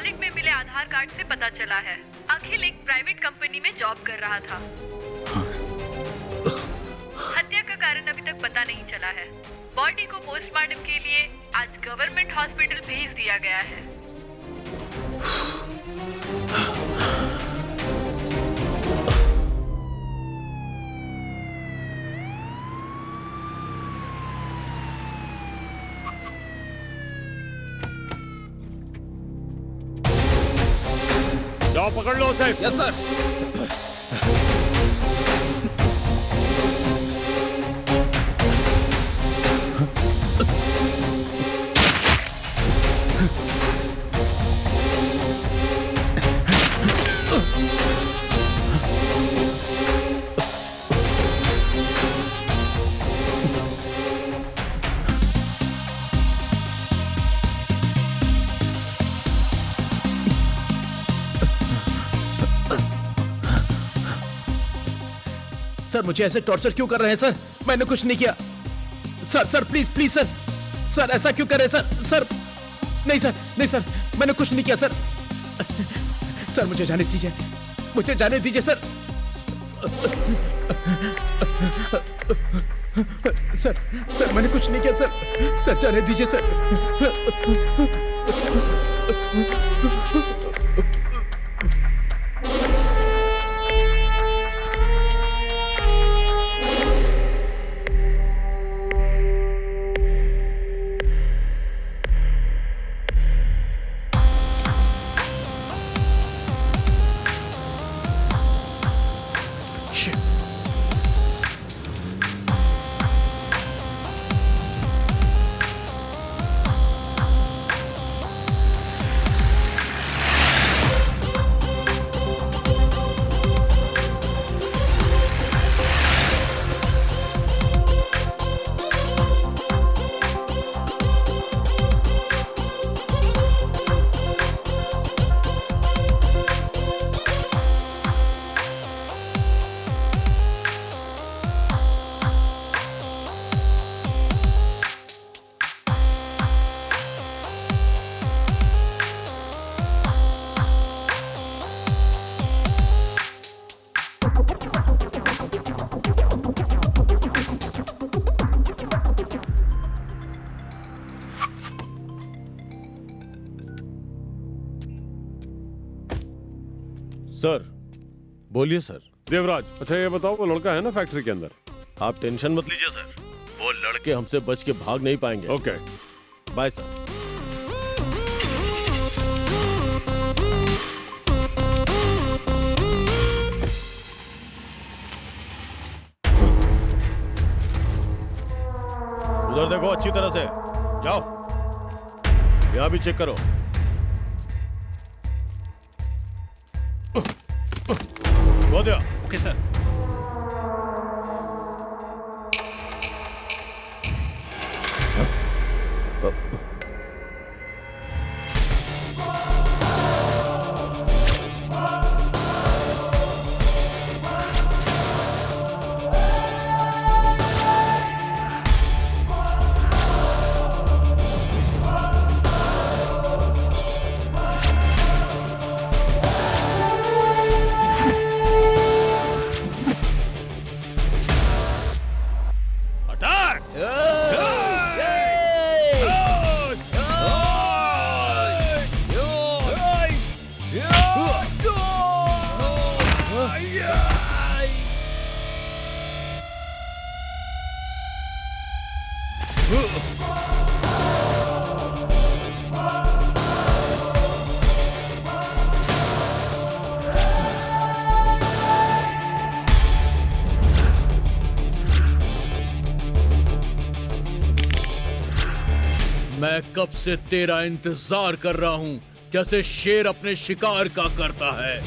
वॉलेट में मिले आधार कार्ड से पता चला है। अखिल एक प्राइवेट कंपनी में जॉब कर रहा था। हत्या का कारण अभी तक पता नहीं चला है। बॉडी को पोस्टमार्टम के लिए आज गवर्नमेंट हॉस्पिटल भेज दिया गया है। जाओ पकड़ लो उसे। Yes sir. सर मुझे ऐसे टॉर्चर क्यों कर रहे हैं सर? मैंने कुछ नहीं किया। Sir sir please please sir, sir ऐसा क्यों कर रहे हैं सर? सर नहीं सर, नहीं सर, मैंने कुछ नहीं किया सर। सर मुझे जाने दीजिए, मुझे जाने दीजिए सर। सर सर मैंने कुछ नहीं किया सर, सर जाने दीजिए सर। सर बोलिए सर। देवराज, अच्छा ये बताओ वो लड़का है ना फैक्ट्री के अंदर? आप टेंशन मत लीजिए सर, वो लड़के हमसे बच के भाग नहीं पाएंगे। Okay bye sir. उधर देखो अच्छी तरह से, जाओ यहां भी चेक करो। हो गया। Okay sir. मैं कब से तेरा इंतजार कर रहा हूं, जैसे शेर अपने शिकार का करता है।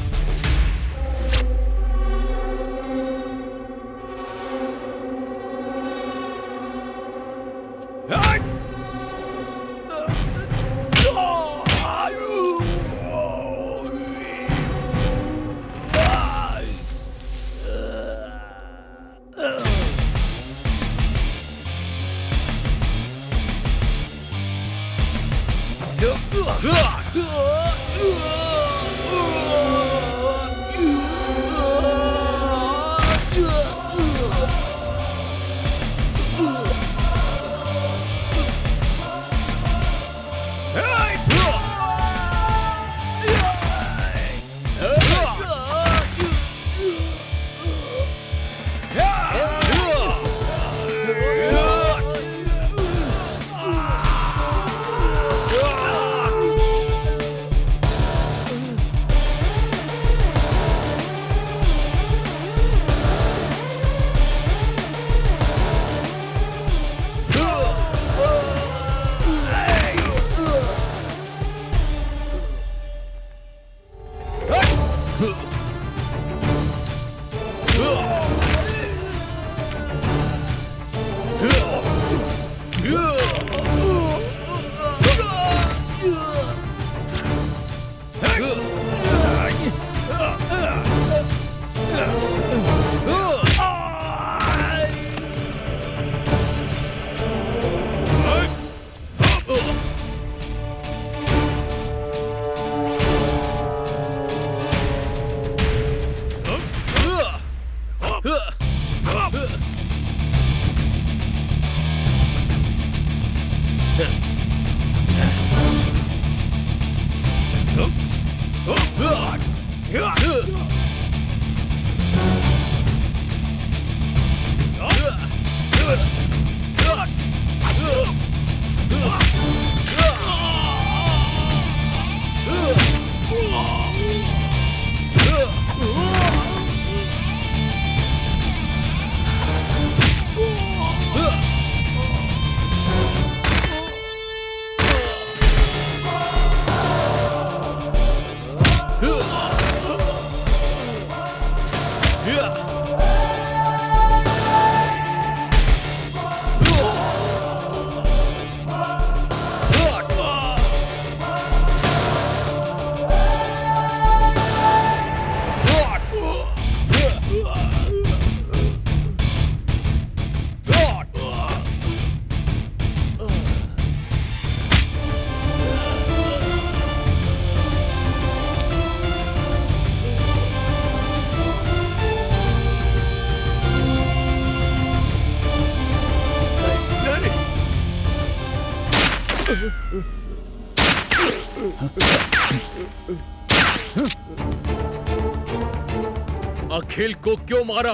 अखिल को क्यों मारा?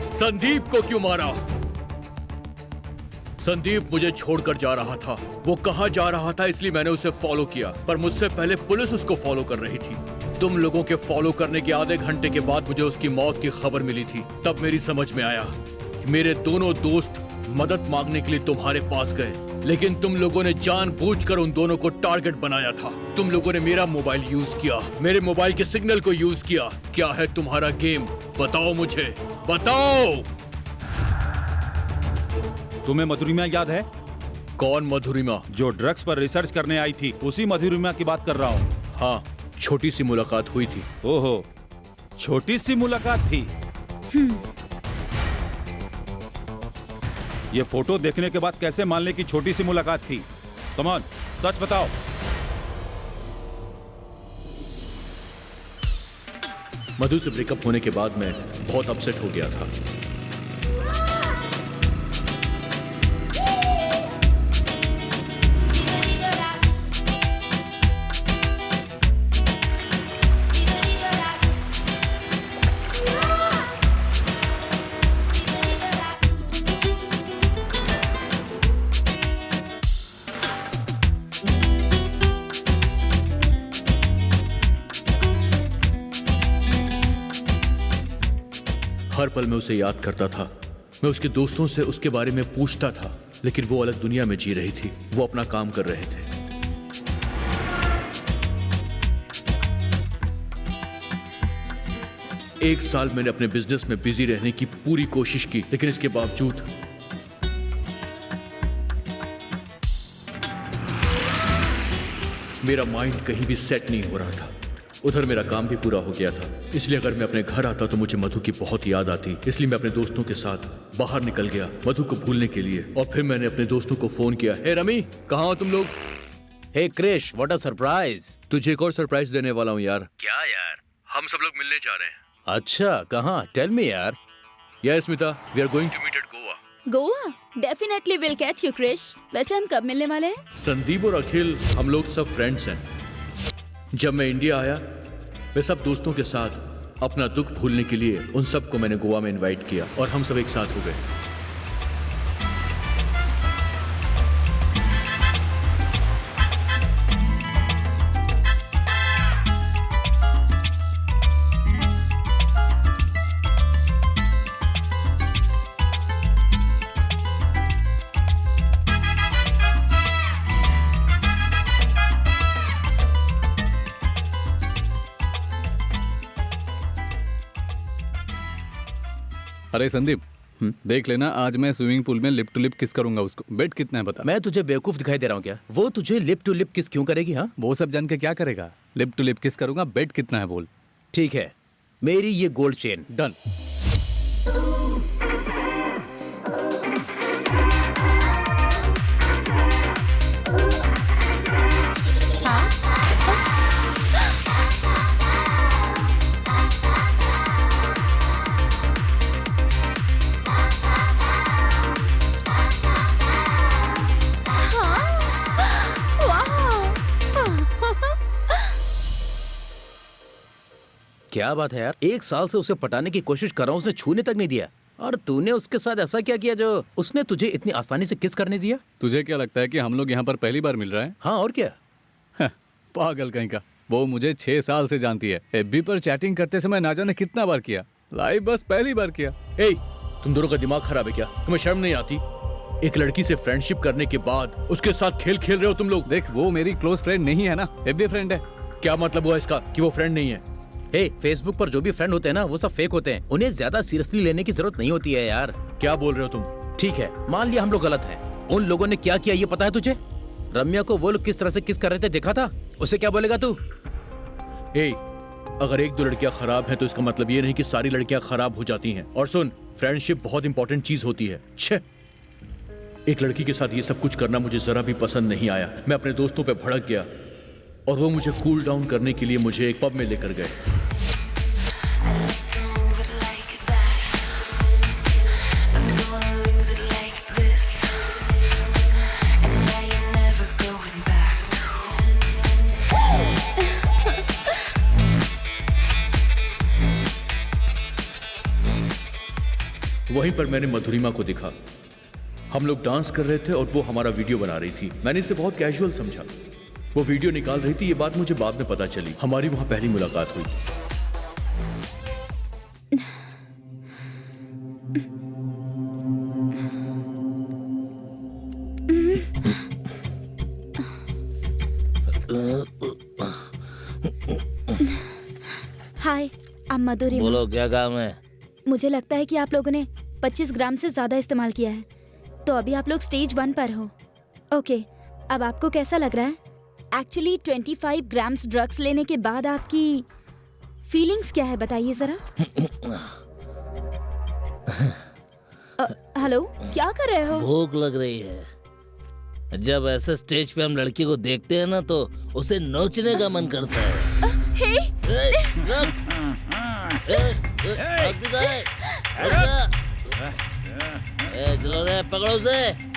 संदीप को क्यों मारा? संदीप मुझे छोड़कर जा रहा था। वो कहाँ जा रहा था इसलिए मैंने उसे फॉलो किया, पर मुझसे पहले पुलिस उसको फॉलो कर रही थी। तुम लोगों के फॉलो करने के आधे घंटे के बाद मुझे उसकी मौत की खबर मिली थी। तब मेरी समझ में आया कि मेरे दोनों दोस्त मदद मांगने के लिए तुम्हारे पास गए, लेकिन तुम लोगों ने जानबूझकर उन दोनों को टारगेट बनाया था। तुम लोगों ने मेरा मोबाइल यूज किया, मेरे मोबाइल के सिग्नल को यूज किया। क्या है तुम्हारा गेम? बताओ मुझे, बताओ। तुम्हें मधुरिमा याद है? कौन मधुरिमा? जो ड्रग्स पर रिसर्च करने आई थी, उसी मधुरिमा की बात कर रहा हूँ। हाँ, छोटी सी मुलाकात हुई थी। ओहो, छोटी सी मुलाकात थी। ये फोटो देखने के बाद कैसे मान ले कि छोटी सी मुलाकात थी? कम ऑन, सच बताओ। मधु से ब्रेकअप होने के बाद मैं बहुत अपसेट हो गया था। हर पल मैं उसे याद करता था। मैं उसके दोस्तों से उसके बारे में पूछता था, लेकिन वो अलग दुनिया में जी रही थी। वो अपना काम कर रहे थे। एक साल मैंने अपने बिजनेस में बिजी रहने की पूरी कोशिश की, लेकिन इसके बावजूद मेरा माइंड कहीं भी सेट नहीं हो रहा था। उधर मेरा काम भी पूरा हो गया था, इसलिए अगर मैं अपने घर आता तो मुझे मधु की बहुत याद आती। इसलिए मैं अपने दोस्तों के साथ बाहर निकल गया मधु को भूलने के लिए। और फिर मैंने अपने दोस्तों को फोन किया, हे रमी, कहाँ हो तुम लोग? हे क्रिश, व्हाट अ सरप्राइज। तुझे एक और सरप्राइज देने वाला हूँ यार। क्या यार? हम सब लोग मिलने जा रहे हैं। अच्छा, कहाँ? टेल मी यार। Yes Smita, we are going to meet at Goa. Goa? Definitely will catch you Krish. वैसे हम कब मिलने वाले हैं? संदीप और अखिल, हम लोग सब फ्रेंड्स हैं। जब मैं इंडिया आया, वे सब दोस्तों के साथ अपना दुख भूलने के लिए उन सबको मैंने गोवा में इनवाइट किया और हम सब एक साथ हो गए। अरे संदीप, देख लेना, आज मैं स्विमिंग पूल में लिप टू लिप किस करूंगा उसको। बेट कितना है बता। मैं तुझे बेवकूफ दिखाई दे रहा हूँ क्या? वो तुझे लिप टू लिप किस क्यों करेगी? हाँ, वो सब जान के क्या करेगा? लिप टू लिप किस करूंगा, बेट कितना है बोल। ठीक है, मेरी ये गोल्ड चेन डन। क्या बात है यार, 1 साल से उसे पटाने की कोशिश कर रहा हूँ, उसने छूने तक नहीं दिया। और तूने उसके साथ ऐसा क्या किया जो उसने तुझे इतनी आसानी से किस करने दिया? तुझे क्या लगता है कि हम लोग यहाँ पर पहली बार मिल रहे हैं? हाँ, और क्या? पागल कहीं का। वो मुझे 6 साल से जानती है। एफबी पर चैटिंग करते समय ना जाने कितना बार किया, लाइव बस पहली बार किया। ए, तुम दोनों का दिमाग खराब है क्या? तुम्हें शर्म नहीं आती? एक लड़की से फ्रेंडशिप करने के बाद उसके साथ खेल खेल रहे हो तुम लोग। देख, वो मेरी क्लोज फ्रेंड नहीं है ना, एफबी फ्रेंड है। क्या मतलब हुआ इसका कि वो फ्रेंड नहीं है? फेसबुक पर जो भी फ्रेंड होते हैं ना, वो सब फेक होते हैं। उन्हें ज्यादा सीरियसली लेने की जरूरत नहीं होती है यार। क्या बोल रहे हो तुम? ठीक है, मान लिया हम लोग गलत हैं। उन लोगों ने क्या किया ये पता है तुझे? रम्या को वो लोग किस तरह से किस कर रहे थे देखा था? उसे क्या बोलेगा तू? अगर 1-2 लड़कियां खराब हैं तो इसका मतलब ये नहीं कि सारी लड़कियां खराब हो जाती हैं। और सुन, फ्रेंडशिप बहुत इंपॉर्टेंट चीज होती है। छे, एक लड़की के साथ ये सब कुछ करना मुझे जरा भी पसंद नहीं आया। मैं अपने दोस्तों पे भड़क गया और वो मुझे कूल डाउन करने के लिए मुझे एक पब में लेकर गए। वहीं पर मैंने मधुरिमा को देखा। हम लोग डांस कर रहे थे और वो हमारा वीडियो बना रही थी। मैंने इसे बहुत कैजुअल समझा। वो वीडियो निकाल रही थी, ये बात मुझे बाद में पता चली। हमारी वहां पहली मुलाकात हुई। हाय, आई एम मधुरिमा। बोलो, क्या काम है? मुझे लगता है कि आप लोगों ने 25 ग्राम से ज्यादा इस्तेमाल किया है, तो अभी आप लोग स्टेज 1 पर हो। ओके, अब आपको कैसा लग रहा है? एक्चुअली 25 ग्राम्स ड्रग्स लेने के बाद आपकी फीलिंग्स क्या है, बताइए जरा। हेलो, क्या कर रहे हो? भूख लग रही है। जब ऐसे स्टेज पे हम लड़की को देखते हैं ना, तो उसे नोचने का मन करता है। चलो रे, पकड़ो उसे।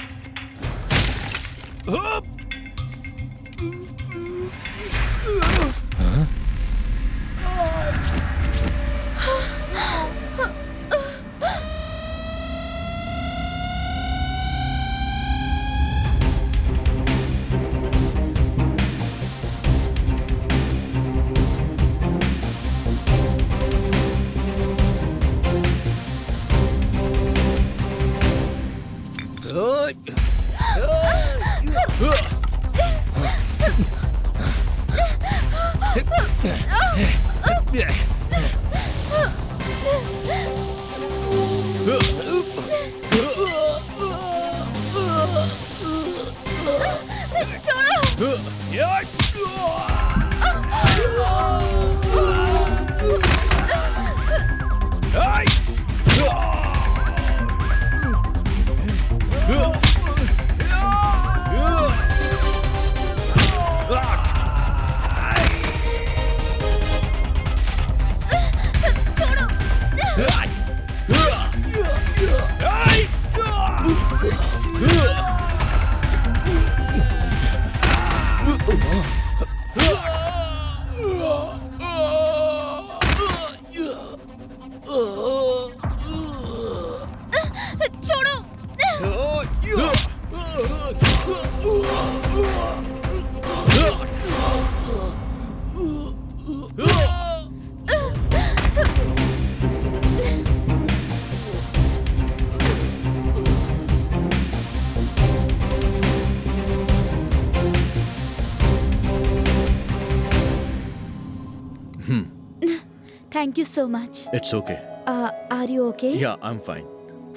Thank you so much. It's okay. Are you okay? Yeah I am fine.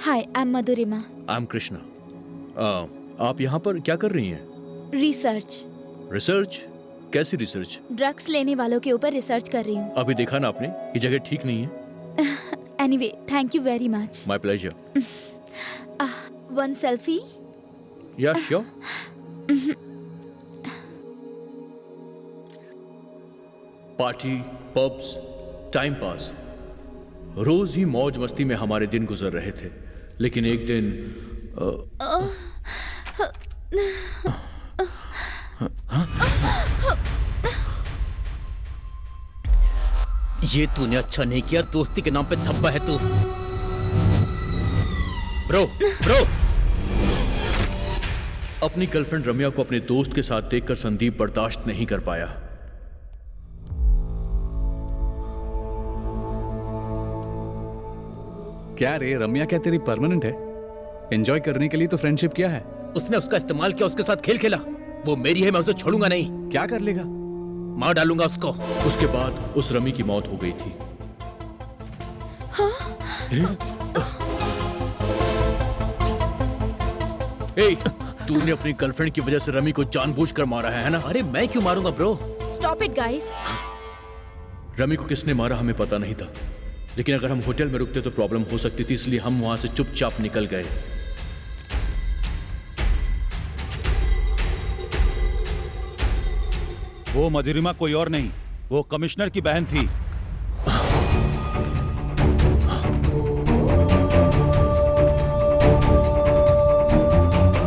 Hi, I am Madhurima. I am Krishna. आप यहाँ पर क्या कर रही हैं? रिसर्च। रिसर्च? कैसी रिसर्च? ड्रग्स लेने वालों के ऊपर रिसर्च कर रही हूँ। अभी देखा ना आपने, ये जगह ठीक नहीं है। Anyway, thank you very much. My pleasure. One selfie? Yeah sure. Party, pubs, time pass, रोज ही मौज मस्ती में हमारे दिन गुजर रहे थे। लेकिन एक दिन ये तूने अच्छा नहीं किया, दोस्ती के नाम पे धब्बा है तू। ब्रो अपनी गर्लफ्रेंड रम्या को अपने दोस्त के साथ देखकर संदीप बर्दाश्त नहीं कर पाया। क्या रे, रम्या क्या तेरी परमानेंट है? एंजॉय करने के लिए तो फ्रेंडशिप किया है। उसने उसका इस्तेमाल किया, उसके साथ खेल खेला। वो मेरी है, मैं उसे छोड़ूंगा नहीं। क्या कर लेगा? मार डालूंगा उसको। उसके बाद उस रमी की मौत हो गई थी। तूने अपनी गर्लफ्रेंड की वजह से रमी को जानबूझकर मारा है ना? अरे मैं क्यों मारूंगा bro? Stop it guys. Rummy को किसने मारा हमें पता नहीं था, लेकिन अगर हम होटल में रुकते तो प्रॉब्लम हो सकती थी, इसलिए हम वहां से चुपचाप निकल गए। वो मधुरिमा कोई और नहीं, वो कमिश्नर की बहन थी।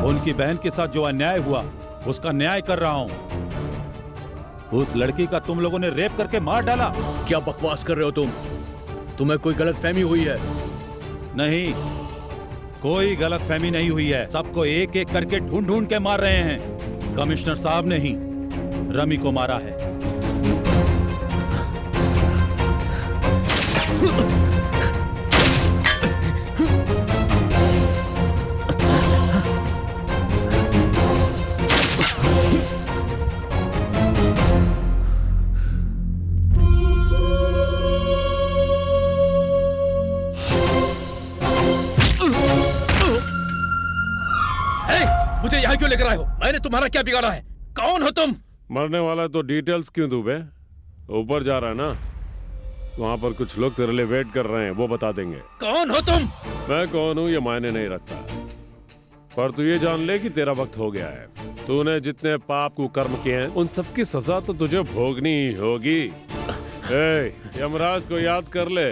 उनकी बहन के साथ जो अन्याय हुआ उसका न्याय कर रहा हूं। उस लड़की का तुम लोगों ने रेप करके मार डाला। क्या बकवास कर रहे हो तुम? तुम्हें कोई गलतफहमी हुई है? नहीं, कोई गलतफहमी नहीं हुई है। सबको एक एक करके ढूंढ ढूंढ के मार रहे हैं। कमिश्नर साहब ने ही रमी को मारा है। मुझे यहाँ क्यों लेकर आए हो? मैंने तुम्हारा क्या बिगाड़ा है? कौन हो तुम? मरने वाला तो डिटेल्स क्यों दूं बे? ऊपर जा रहा है ना, वहाँ पर कुछ लोग तेरे लिए वेट कर रहे हैं, वो बता देंगे। कौन हो तुम? मैं कौन हूँ ये मायने नहीं रखता, पर तू ये जान ले कि तेरा वक्त हो गया है। तूने जितने पाप कुकर्म किए हैं उन सब की सजा तो तुझे भोगनी ही होगी। यमराज को याद कर ले।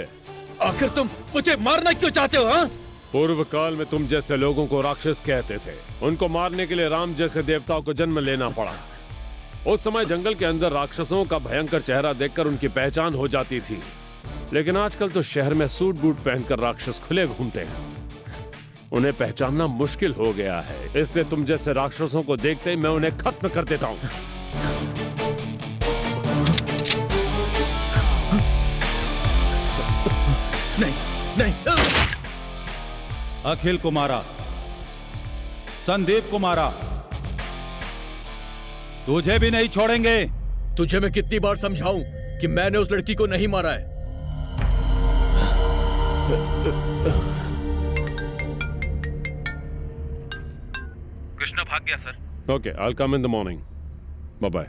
आखिर तुम मुझे मारना क्यों चाहते हो? हाँ? पूर्व काल में तुम जैसे लोगों को राक्षस कहते थे। उनको मारने के लिए राम जैसे देवताओं को जन्म लेना पड़ा। उस समय जंगल के अंदर राक्षसों का भयंकर चेहरा देखकर उनकी पहचान हो जाती थी, लेकिन आजकल तो शहर में सूट बूट पहनकर राक्षस खुले घूमते हैं। उन्हें पहचानना मुश्किल हो गया है, इसलिए तुम जैसे राक्षसों को देखते ही मैं उन्हें खत्म कर देता हूँ। नहीं। अखिल को मारा, संदीप को मारा, तुझे भी नहीं छोड़ेंगे। तुझे मैं कितनी बार समझाऊं कि मैंने उस लड़की को नहीं मारा है? कृष्णा भाग गया sir. Okay, I will come in the morning. Bye bye.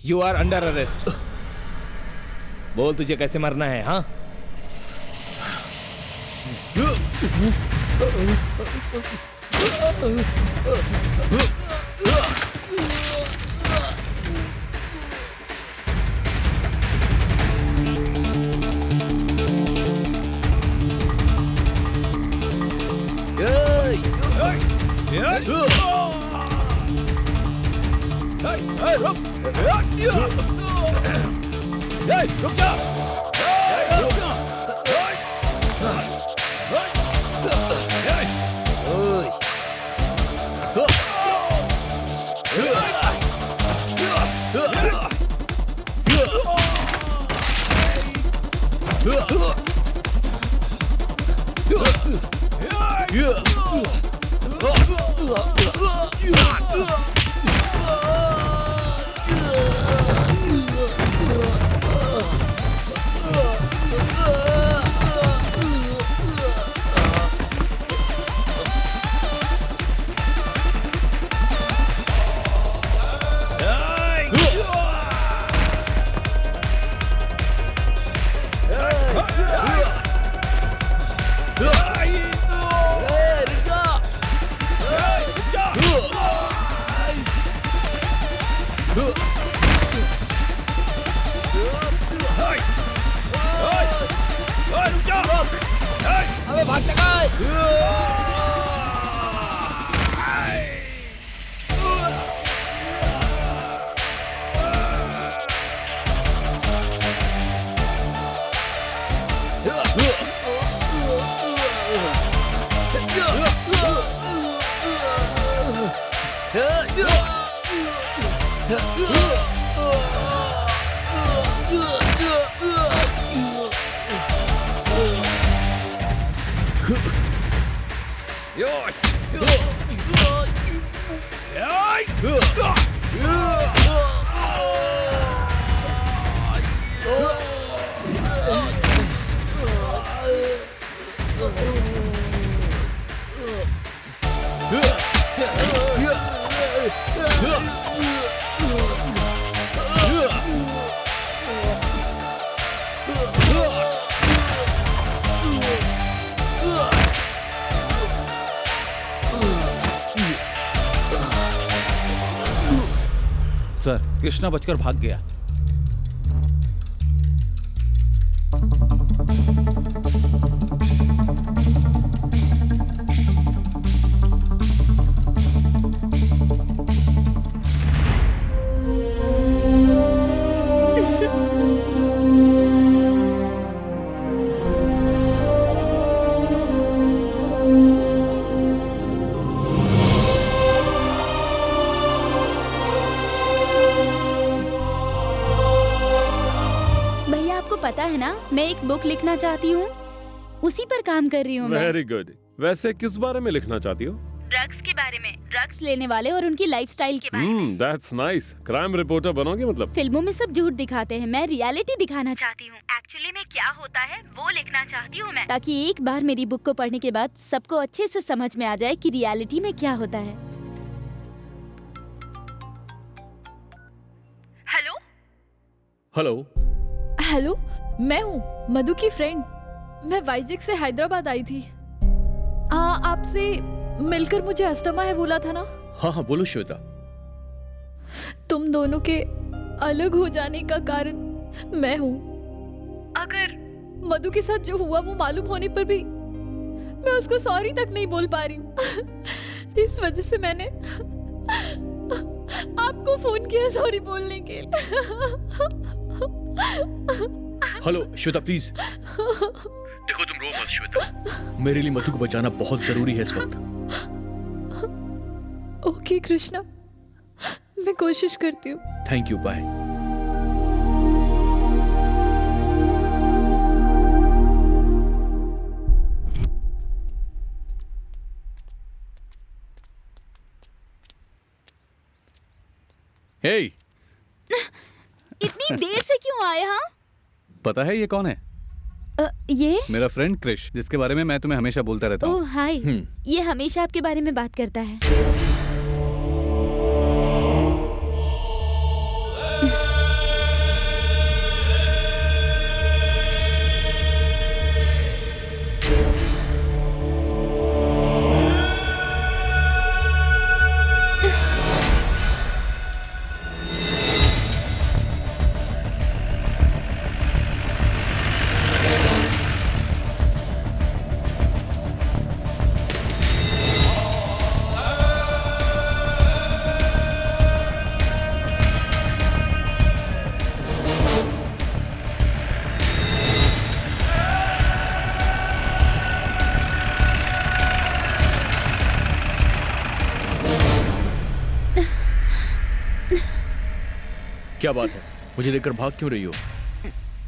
You are under arrest. बोल तुझे कैसे मरना है? हाँ, अबे भाग टका। सर, कृष्णा बचकर भाग गया। पता है ना, मैं एक बुक लिखना चाहती हूँ, उसी पर काम कर रही हूँ। Very good. वैसे किस बारे में लिखना चाहती हो? ड्रग्स के बारे में, ड्रग्स लेने वाले और उनकी लाइफस्टाइल के बारे में। That's nice. क्राइम रिपोर्टर बनोगे मतलब? फिल्मों में सब झूठ दिखाते हैं, मैं रियलिटी दिखाना चाहती हूँ। एक्चुअली में क्या होता है वो लिखना चाहती हूँ मैं, ताकि एक बार मेरी बुक को पढ़ने के बाद सबको अच्छे से समझ में आ जाए कि रियलिटी में क्या होता है। हेलो हेलो हेलो, मैं हूँ मधु की फ्रेंड। मैं वाइजैक से हैदराबाद आई थी। आपसे मिलकर मुझे अस्थमा है बोला था ना? हाँ हाँ बोलो श्वेता। तुम दोनों के अलग हो जाने का कारण मैं हूँ। अगर मधु के साथ जो हुआ वो मालूम होने पर भी मैं उसको सॉरी तक नहीं बोल पा रही हूँ। इस वजह से मैंने आपको फोन किया सॉरी बोलने के लिए। Hello Shweta please. देखो तुम रो मत श्वेता, मेरे लिए मधु को बचाना बहुत जरूरी है इस वक्त। ओके कृष्णा, मैं कोशिश करती हूँ। Thank you, bye. हे, इतनी देर से क्यों आए? हाँ, पता है ये कौन है? ये मेरा फ्रेंड क्रिश, जिसके बारे में मैं तुम्हें हमेशा बोलता रहता हूँ। ओह हाय, ये हमेशा आपके बारे में बात करता है। क्या बात है? मुझे देखकर भाग क्यों रही हो?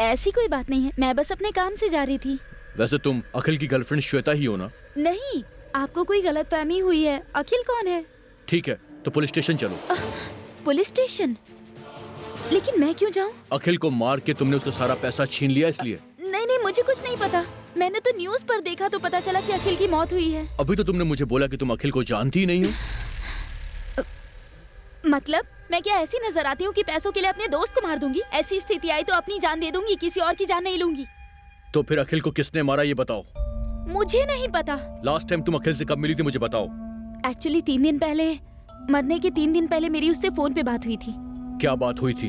ऐसी कोई बात नहीं है, मैं बस अपने काम से जा रही थी। वैसे तुम अखिल की गर्लफ्रेंड श्वेता ही हो ना? नहीं, आपको कोई गलतफहमी हुई है। अखिल कौन है? ठीक है, तो पुलिस स्टेशन चलो। Police station? लेकिन मैं क्यों जाऊं? अखिल को मार के तुमने उसका सारा पैसा छीन लिया इसलिए। नहीं नहीं, मुझे कुछ नहीं पता। मैंने तो न्यूज़ पर देखा तो पता चला कि अखिल की मौत हुई है। अभी तो तुमने मुझे बोला कि तुम अखिल को जानती ही नहीं हो। मतलब मैं क्या ऐसी नजर आती हूँ कि पैसों के लिए अपने दोस्त को मार दूंगी? ऐसी स्थिति आई तो अपनी जान दे दूंगी, किसी और की जान नहीं लूंगी। तो फिर अखिल को किसने मारा ये बताओ। मुझे नहीं पता। लास्ट टाइम तुम अखिल से कब मिली थी मुझे बताओ। एक्चुअली 3 दिन पहले, मरने के 3 दिन पहले मेरी उससे फोन पे बात हुई थी। क्या बात हुई थी?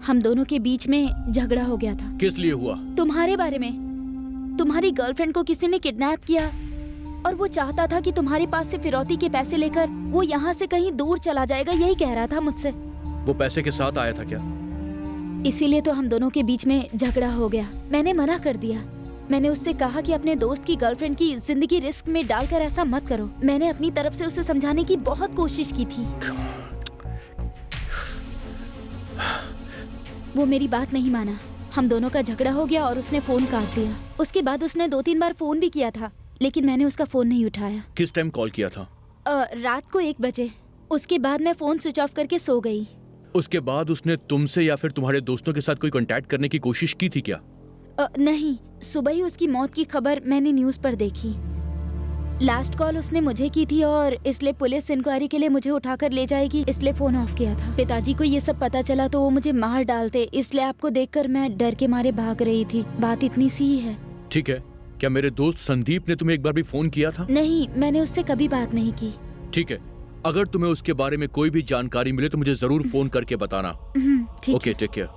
हम दोनों के बीच में झगड़ा हो गया था। किस लिए हुआ? तुम्हारे बारे में। तुम्हारी गर्लफ्रेंड को किसी ने किडनैप किया और वो चाहता था कि तुम्हारे पास से फिरौती के पैसे लेकर वो यहाँ से कहीं दूर चला जाएगा, यही कह रहा था मुझसे। वो पैसे के साथ आया था क्या? इसीलिए तो हम दोनों के बीच में झगड़ा हो गया। मैंने मना कर दिया। मैंने उससे कहा कि अपने दोस्त की गर्लफ्रेंड की जिंदगी रिस्क में डालकर ऐसा मत करो। मैंने अपनी तरफ से उसे समझाने की बहुत कोशिश की थी। वो मेरी बात नहीं माना। हम दोनों का झगड़ा हो गया और उसने फोन काट दिया। उसके बाद उसने 2-3 बार फोन भी किया था, लेकिन मैंने उसका फोन नहीं उठाया। किस टाइम कॉल किया था? रात को 1 बजे। उसके बाद मैं फोन स्विच ऑफ करके सो गई। उसके बाद उसने तुमसे या फिर तुम्हारे दोस्तों के साथ कोई कांटेक्ट करने की कोशिश की थी क्या? नहीं, सुबह ही उसकी मौत की खबर मैंने न्यूज़ पर देखी। लास्ट कॉल उसने मुझे की थी और इसलिए पुलिस इंक्वायरी के लिए मुझे उठाकर ले जाएगी, इसलिए फोन ऑफ किया था। पिताजी को ये सब पता चला तो वो मुझे मार डालते, इसलिए आपको देखकर मैं डर के मारे भाग रही थी। बात इतनी सी ही है। ठीक है, क्या मेरे दोस्त संदीप ने तुम्हें एक बार भी फोन किया था? नहीं, मैंने उससे कभी बात नहीं की। ठीक है, अगर तुम्हें उसके बारे में कोई भी जानकारी मिले तो मुझे जरूर फोन करके बताना। Okay, take care.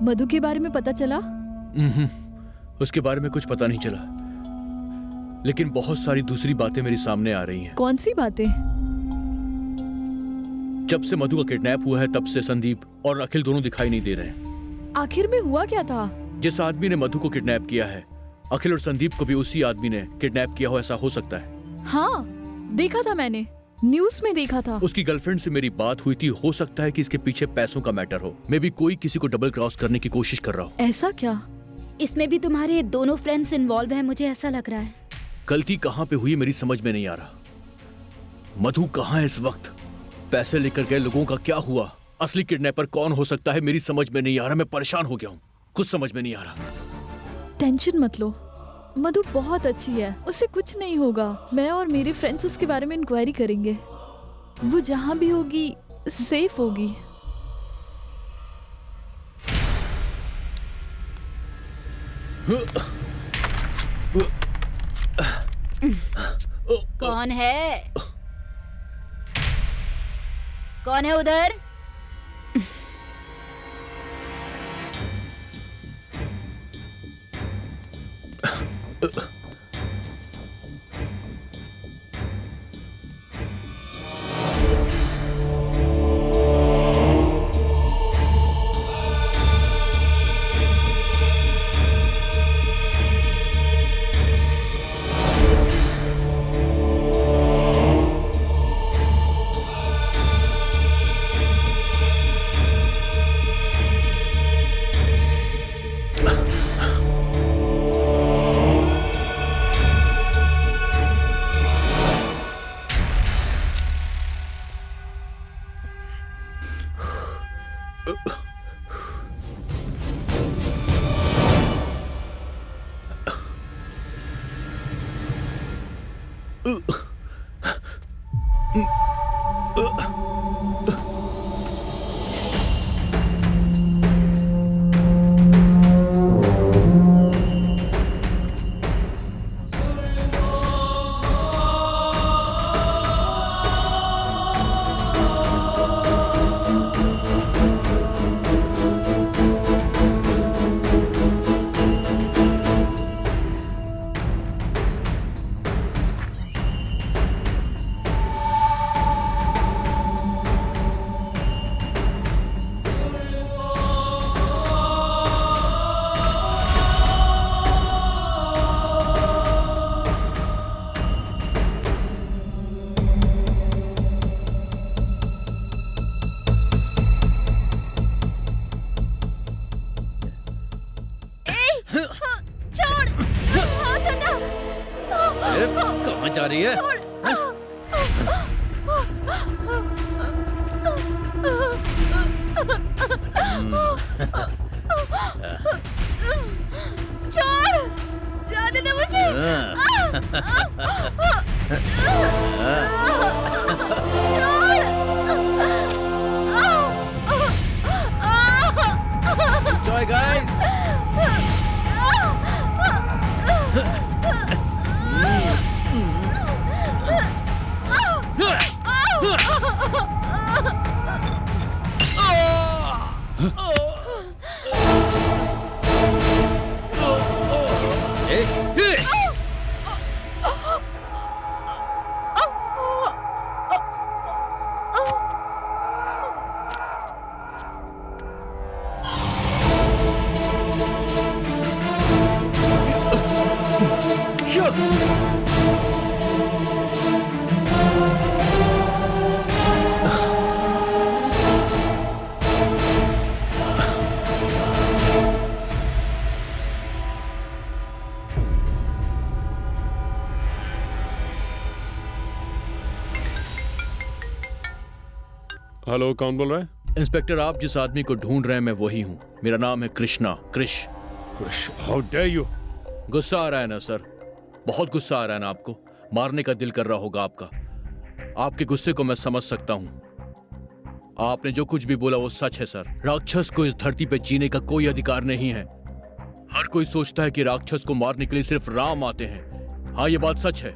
मधु के बारे में पता चला? उसके बारे में कुछ पता नहीं चला, लेकिन बहुत सारी दूसरी बातें मेरे सामने आ रही हैं। कौन सी बातें? जब से मधु का किडनैप हुआ है तब से संदीप और अखिल दोनों दिखाई नहीं दे रहे हैं। आखिर में हुआ क्या था? जिस आदमी ने मधु को किडनैप किया है, अखिल और संदीप को भी उसी आदमी ने किडनैप किया हो, ऐसा हो सकता है। हाँ, देखा था मैंने, न्यूज़ में देखा था। उसकी गर्लफ्रेंड से मेरी बात हुई थी। हो सकता है कि इसके पीछे पैसों का मैटर हो। मे बी कोई किसी को डबल क्रॉस करने की कोशिश कर रहा हो। ऐसा क्या? इसमें भी तुम्हारे दोनों फ्रेंड्स इन्वॉल्व हैं, मुझे ऐसा लग रहा है। गलती कहाँ पे हुई मेरी समझ में नहीं आ रहा। मधु कहाँ है इस वक्त? पैसे लेकर गए लोगों का क्या हुआ? असली किडनैपर कौन हो सकता है मेरी समझ में नहीं आ रहा। मैं परेशान हो गया हूँ, कुछ समझ में नहीं आ रहा। टेंशन मत लो, मधु बहुत अच्छी है, उसे कुछ नहीं होगा। मैं और मेरे फ्रेंड्स उसके बारे में इंक्वायरी करेंगे। वो जहाँ भी होगी सेफ होगी। कौन है? कौन है उधर? कहाँ जा रही है? छोड़, जाने दे मुझे। Enjoy, guys. हेलो, कौन बोल रहा है? इंस्पेक्टर, आप जिस आदमी को ढूंढ रहे हैं मैं वही हूँ। मेरा नाम है Krishna, Krish. How dare you? गुस्सा आ रहा है ना सर? बहुत गुस्सा आ रहा है ना आपको? मारने का दिल कर रहा होगा आपका। आपके गुस्से को मैं समझ सकता हूँ। आपने जो कुछ भी बोला वो सच है सर। राक्षस को इस धरती पे जीने का कोई अधिकार नहीं है। हर कोई सोचता है कि राक्षस को मारने के लिए सिर्फ राम आते हैं। हाँ, ये बात सच है,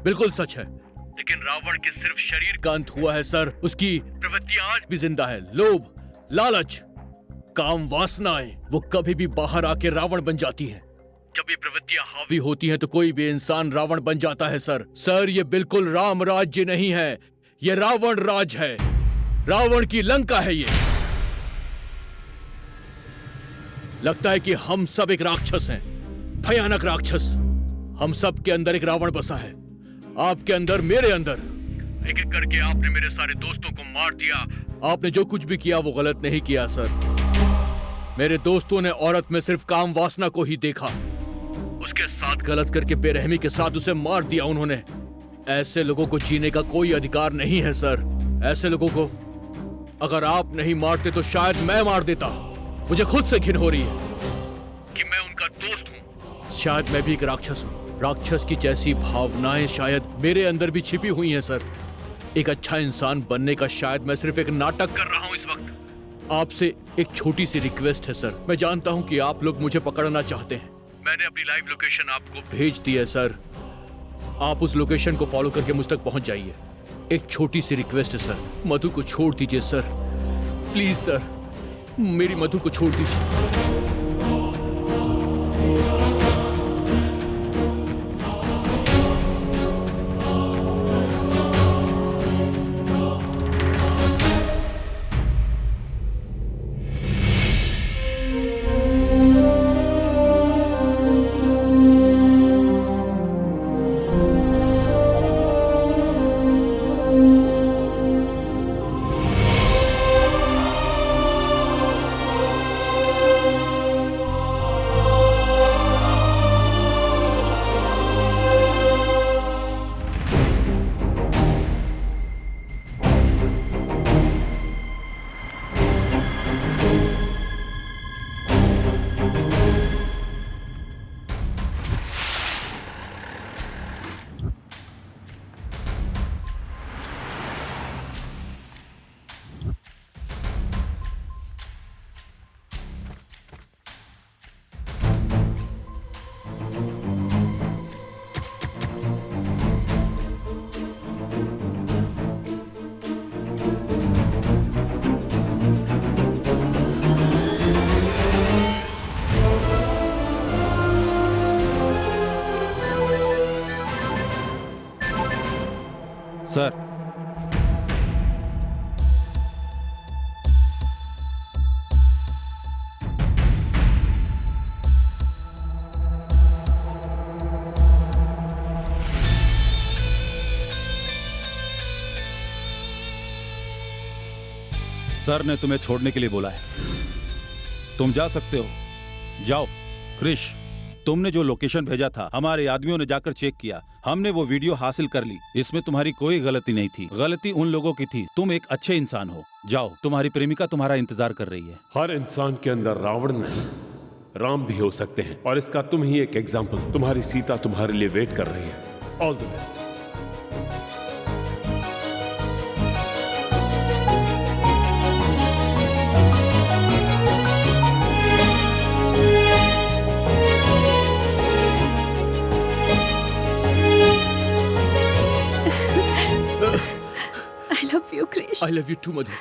बिल्कुल सच है। लेकिन रावण के सिर्फ शरीर का अंत हुआ है सर। उसकी प्रवृत्तियां आज भी जिंदा है। लोभ, लालच, काम, वासनाएं, वो कभी भी बाहर आके रावण बन जाती हैं। जब ये प्रवृत्तियां हावी होती हैं तो कोई भी इंसान रावण बन जाता है सर। सर, ये बिल्कुल राम राज्य नहीं है, ये रावण राज है। रावण की लंका है ये। लगता है कि हम सब एक राक्षस हैं, भयानक राक्षस। हम सब के अंदर एक रावण बसा है। आपके अंदर, मेरे अंदर। एक एक करके आपने मेरे सारे दोस्तों को मार दिया। आपने जो कुछ भी किया वो गलत नहीं किया सर। मेरे दोस्तों ने औरत में सिर्फ काम वासना को ही देखा, उसके साथ गलत करके बेरहमी के साथ उसे मार दिया उन्होंने। ऐसे लोगों को जीने का कोई अधिकार नहीं है सर। ऐसे लोगों को अगर आप नहीं मारते तो शायद मैं मार देता। मुझे खुद से घिन हो रही है कि मैं उनका दोस्त हूं। शायद मैं भी एक राक्षस हूं। राक्षस की जैसी भावनाएं शायद मेरे अंदर भी छिपी हुई हैं सर। एक अच्छा इंसान बनने का शायद मैं सिर्फ एक नाटक कर रहा हूं इस वक्त। आपसे एक छोटी सी रिक्वेस्ट है सर। मैं जानता हूं कि आप लोग मुझे पकड़ना चाहते हैं। मैंने अपनी लाइव लोकेशन आपको भेज दी है सर। आप उस लोकेशन को फॉलो करके मुझ तक पहुंच जाइए। एक छोटी सी रिक्वेस्ट है सर, मधु को छोड़ दीजिए सर, प्लीज सर। मेरी मधु को छोड़ दीजिए। सर, सर ने तुम्हें छोड़ने के लिए बोला है। तुम जा सकते हो, जाओ। क्रिश, तुमने जो लोकेशन भेजा था हमारे आदमियों ने जाकर चेक किया, हमने वो वीडियो हासिल कर ली। इसमें तुम्हारी कोई गलती नहीं थी, गलती उन लोगों की थी। तुम एक अच्छे इंसान हो, जाओ, तुम्हारी प्रेमिका तुम्हारा इंतजार कर रही है। हर इंसान के अंदर रावण नहीं, राम भी हो सकते हैं, और इसका तुम ही एक एग्जाम्पल हो। तुम्हारी सीता तुम्हारे लिए वेट कर रही है। All the best. I love you too Madhu.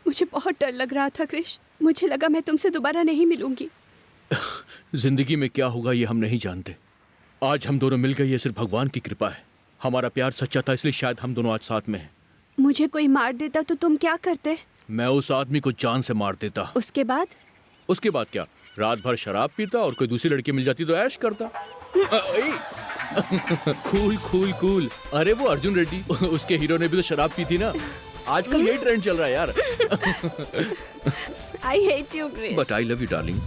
मुझे बहुत डर लग रहा था क्रिश, मुझे लगा मैं तुमसे दोबारा नहीं मिलूंगी। जिंदगी में क्या होगा ये हम नहीं जानते। आज हम दोनों मिल गए, ये सिर्फ भगवान की कृपा है। हमारा प्यार सच्चा था, इसलिए शायद हम दोनों आज साथ में हैं। मुझे कोई मार देता तो तुम क्या करते? मैं उस आदमी को जान से मार देता। उसके बाद? उसके बाद क्या, रात भर शराब पीता और कोई दूसरी लड़की मिल जाती तो ऐश करता। Cool cool cool. अरे वो अर्जुन रेड्डी, उसके हीरो ने भी तो शराब पी थी ना। आजकल यही ट्रेंड चल रहा है यार। I hate you, Grace. But I love you, darling.